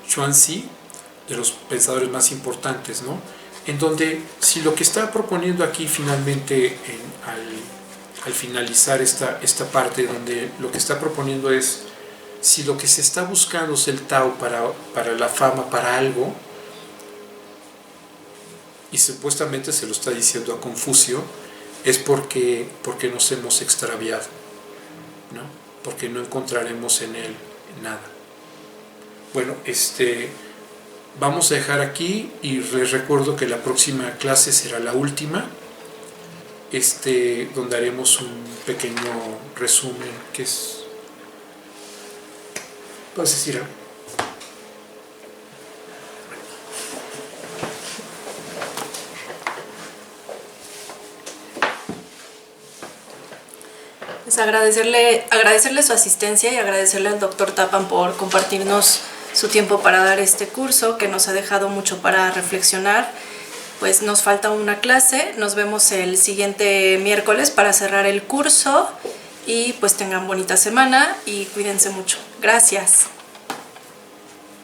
Chuanzi, de los pensadores más importantes, ¿no? En donde, si lo que está proponiendo aquí finalmente, al finalizar esta parte, donde lo que está proponiendo es si lo que se está buscando es el Tao para la fama, para algo, y supuestamente se lo está diciendo a Confucio, es porque nos hemos extraviado, ¿no? Porque no encontraremos en él nada. Bueno, vamos a dejar aquí y les recuerdo que la próxima clase será la última, donde haremos un pequeño resumen que es... ¿Puedes decir algo? Pues agradecerle su asistencia y agradecerle al doctor Tappan por compartirnos su tiempo para dar este curso que nos ha dejado mucho para reflexionar. Pues nos falta una clase, nos vemos el siguiente miércoles para cerrar el curso y pues tengan bonita semana y cuídense mucho. Gracias.